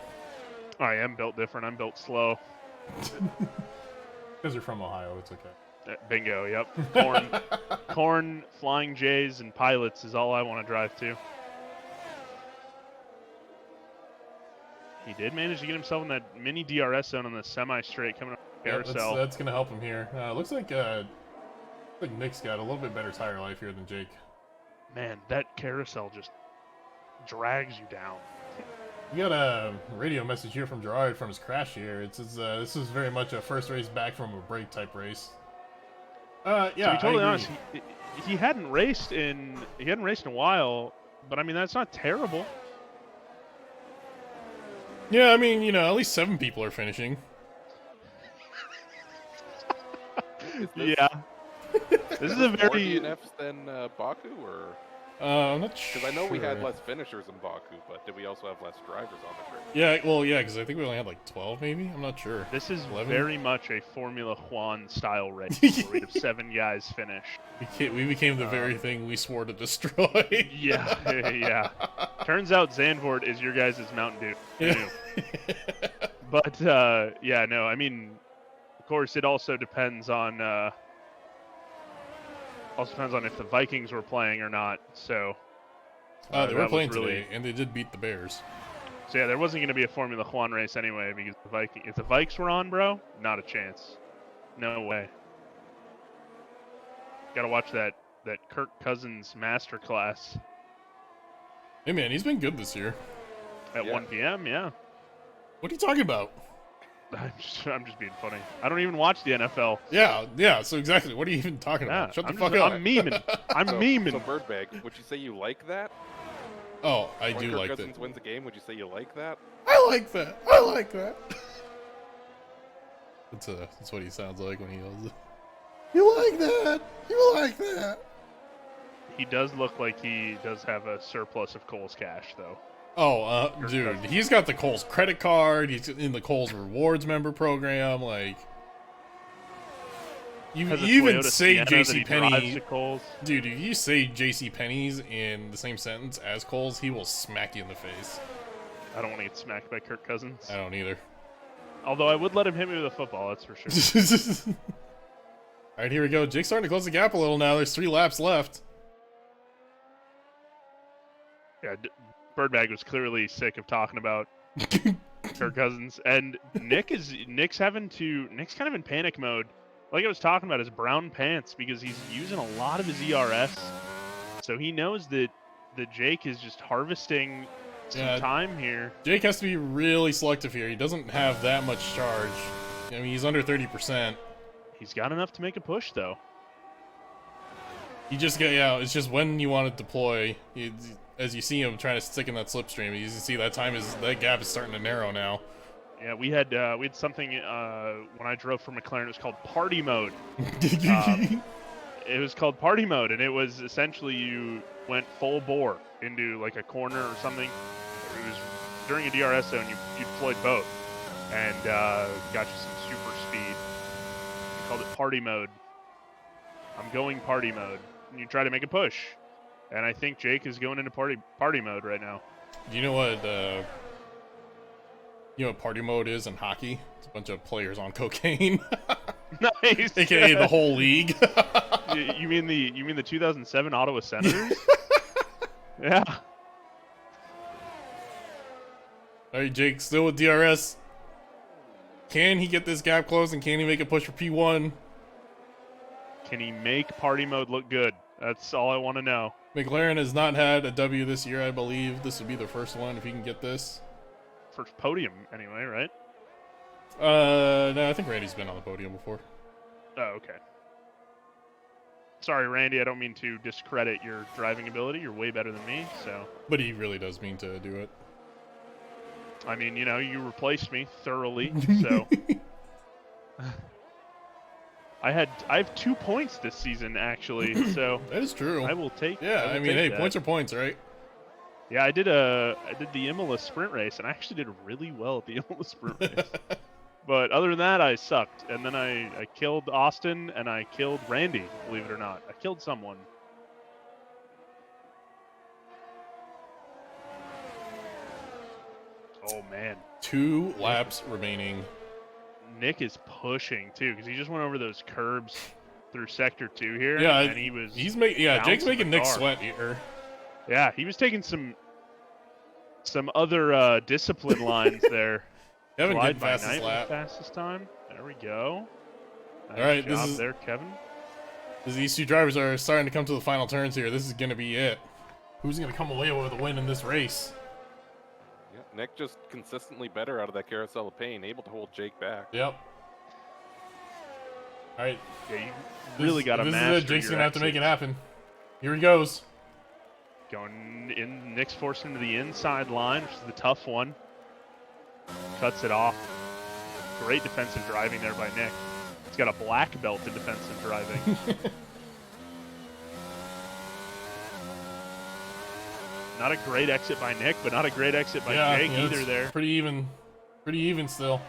I am built different. I'm built slow. Because you're from Ohio, it's okay. Bingo. Yep. Corn, flying J's, and pilots is all I want to drive to. He did manage to get himself in that mini DRS zone on the semi-straight coming up carousel. That's going to help him here. Looks like Nick's got a little bit better tire life here than Jake. Man, that carousel just drags you down. We got a radio message here from Gerard from his crash here. It says this is very much a first race back from a break type race. Yeah, to be totally I agree. honest, he hadn't raced in a while, but I mean that's not terrible. Yeah, I mean, you know, at least 7 people are finishing. Yeah. This is a More very DNFs than Baku, or I'm not sure. because I know we had less finishers in Baku, but did we also have less drivers on the track? Yeah, well, yeah, because I think we only had like 12, maybe. I'm not sure. This is 11? very much a Formula One style race where we have 7 guys finish. We became the very thing we swore to destroy. Yeah, yeah. Turns out Zandvoort is your guys' Mountain Dew. Who Yeah. knew? But yeah, no, I mean, of course, it also depends on if the Vikings were playing or not. So They were that playing was really- today, and they did beat the Bears. So yeah, there wasn't going to be a Formula One race anyway because if the Vikes were on, bro, not a chance. No way. Got to watch that Kirk Cousins masterclass Hey man, he's been good this year. at 1 p.m. Yeah. What are you talking about? I'm just being funny. I don't even watch the NFL. Yeah. So exactly, what are you even talking about? Shut the fuck up. I'm memeing. So Birdbag, would you say you like that? Oh, I When do Kirk like Cousins that. wins a game, would you say you like that? I like that. That's what he sounds like when he yells it. You like that? You like that? He does look like he does have a surplus of Kohl's cash, though. Oh, dude, he's got the Kohl's credit card. He's in the Kohl's Rewards member program. Like, you Has a even Toyota say Sienna that he drives JCPenney, to Kohl's. dude. If you say JCPenney's in the same sentence as Kohl's, he will smack you in the face. I don't want to get smacked by Kirk Cousins. I don't either. Although I would let him hit me with a football, that's for sure. All right, here we go. Jake's starting to close the gap a little now. There's 3 laps left. Yeah, Birdbag was clearly sick of talking about Kirk Cousins, and Nick's kind of in panic mode. Like I was talking about his brown pants because he's using a lot of his ERS, so he knows that Jake is just harvesting some time here. Jake has to be really selective here. He doesn't have that much charge. I mean, he's under 30%. He's got enough to make a push, though. You just get, it's just when you want to deploy. As you see him trying to stick in that slipstream, you can see that gap is starting to narrow now. Yeah, we had something when I drove from McLaren. It was called party mode. It was called party mode, and it was essentially you went full bore into like a corner or something. It was during a DRS zone. You deployed both, and got you some super speed. We called it party mode. I'm going party mode, and you try to make a push. And I think Jake is going into party mode right now. Do you know what party mode is in hockey? It's a bunch of players on cocaine. Nice. AKA the whole league. You mean the 2007 Ottawa Senators? Yeah. All right, Jake, still with DRS. Can he get this gap closed, and can he make a push for P1? Can he make party mode look good? That's all I want to know. McLaren has not had a W this year, I believe. This would be the first one if he can get this. First podium, anyway, right? No, I think Randy's been on the podium before. Oh, okay. Sorry, Randy, I don't mean to discredit your driving ability. You're way better than me, so... But he really does mean to do it. I mean, you replaced me thoroughly, so... I have 2 points this season, actually, so... That is true. I will take Yeah, I mean, hey, that. points are points, right? Yeah, I did the Imola sprint race, and I actually did really well at the Imola sprint race. But other than that, I sucked. And then I killed Austin, and I killed Randy, believe it or not. I killed someone. Oh, man. 2 laps remaining. Nick is pushing, too, because he just went over those curbs through Sector 2 here. Yeah, and he's Jake's making Nick car. sweat here. Yeah, he was taking some other discipline lines there. Kevin Glide getting by fastest night lap. Fastest time. There we go. Nice All right, job this is there, Kevin. as these 2 drivers are starting to come to the final turns here. This is going to be it. Who's going to come away with a win in this race? Yeah, Nick just consistently better out of that carousel of pain, able to hold Jake back. Yep. All right. Yeah, you really got to master. This is it. Jake's going to have to make it happen. Here he goes. Going in. Nick's forced into the inside line, which is the tough one. Cuts it off. Great defensive driving there by Nick. He's got a black belt in defensive driving. Not a great exit by Nick, but not a great exit by Jake either there. Pretty even still.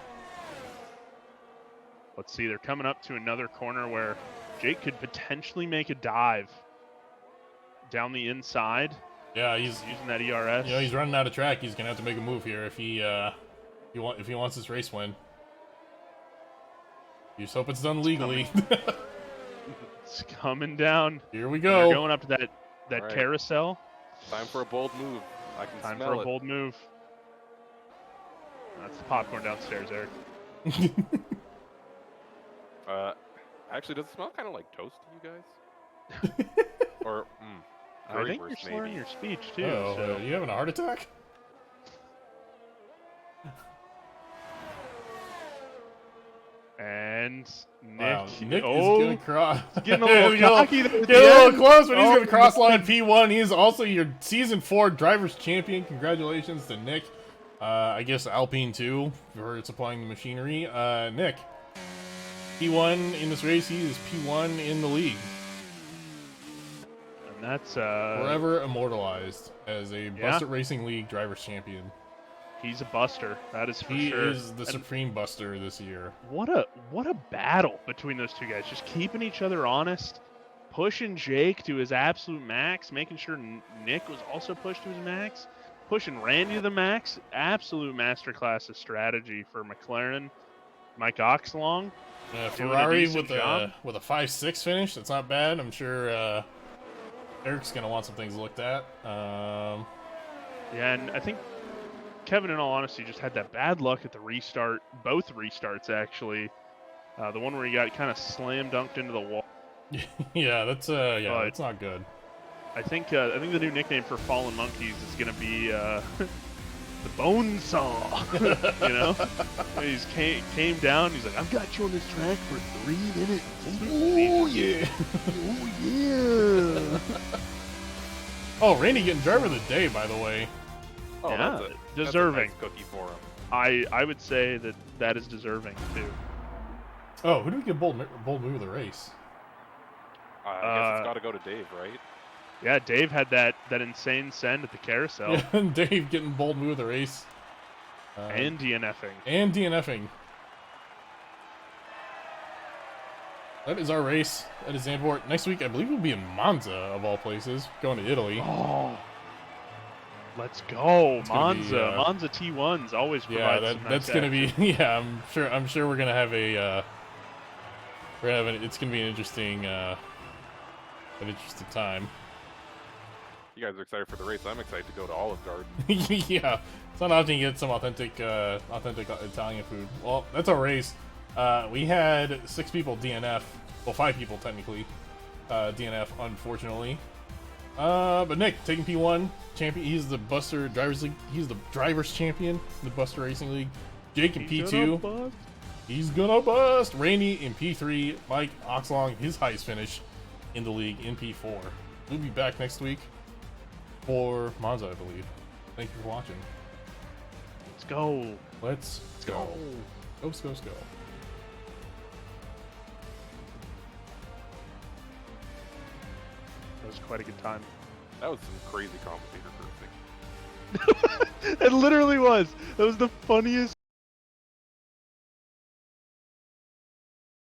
Let's see, they're coming up to another corner where Jake could potentially make a dive down the inside. Yeah, he's using that ERS. He's running out of track. He's gonna have to make a move here if he wants this race win. You just hope it's done legally. It's coming down. Here we go. They're going up to that right. carousel. Time for a bold move. I can Time smell for a it. bold move. That's the popcorn downstairs, Eric. Actually, does it smell kind of like toast to you guys? Or, I think you're currywurst, slurring maybe. your speech too. Oh, so you having a heart attack? and Nick, Wow, Nick is oh, gonna cross. getting a little cocky there at Get a the little end. close, but he's Oh, gonna cross line P1. He is also your Season 4 Drivers Champion. Congratulations to Nick. I guess Alpine 2 for supplying the machinery. Nick, P1 in this race. He is P1 in the league. And that's Forever immortalized as a Buster Racing League Drivers Champion. he's a buster. That is for He sure. is the supreme buster this year. What a battle between those two guys. Just keeping each other honest, pushing Jake to his absolute max, making sure Nick was also pushed to his max, pushing Randy to the max. Absolute masterclass of strategy for McLaren. Mike Oxlong. doing a Ferrari decent with job. a 5-6 finish. That's not bad. I'm sure Eric's gonna want some things looked at. Yeah, and I think Kevin, in all honesty, just had that bad luck at the restart. Both restarts, actually. The one where he got kind of slam dunked into the wall. Yeah, that's But- that's not good. I think the new nickname for Fallen Monkeys is gonna be the Bone Saw. You know, he's came down. He's like, I've got you on this track for 3 minutes. Oh yeah. Oh yeah. Oh, Randy getting driver of the day, by the way. Oh, Yeah, that's deserving. a nice cookie for him. I would say that is deserving too. Oh, who do we get bold move of the race? I guess it's got to go to Dave, right? Yeah, Dave had that insane send at the carousel. Yeah, Dave getting bold move of the race. And DNFing. And DNFing. That is our race. That is Zandvoort. Next week, I believe we'll be in Monza, of all places, going to Italy. Oh, let's go, It's gonna be, Monza. Monza T1s always Yeah, provide some that's nice gonna be. action. Yeah, I'm sure we're gonna have a. It's gonna be an interesting time. You guys are excited for the race. I'm excited to go to Olive Garden. Yeah, it's not often you get some authentic Italian food. Well, that's our race. We had 6 people DNF. Well, 5 people technically DNF, unfortunately. But Nick taking P1 champion. He's the Buster Drivers League. He's the Drivers Champion in the Buster Racing League. Jake in P2. He's gonna bust. Randy in P3. Mike Oxlong, his highest finish in the league in P4. We'll be back next week for Monza, I believe. Thank you for watching. Let's go. Let's go. Go. That was quite a good time. That was some crazy commentator cursing. It literally was. That was the funniest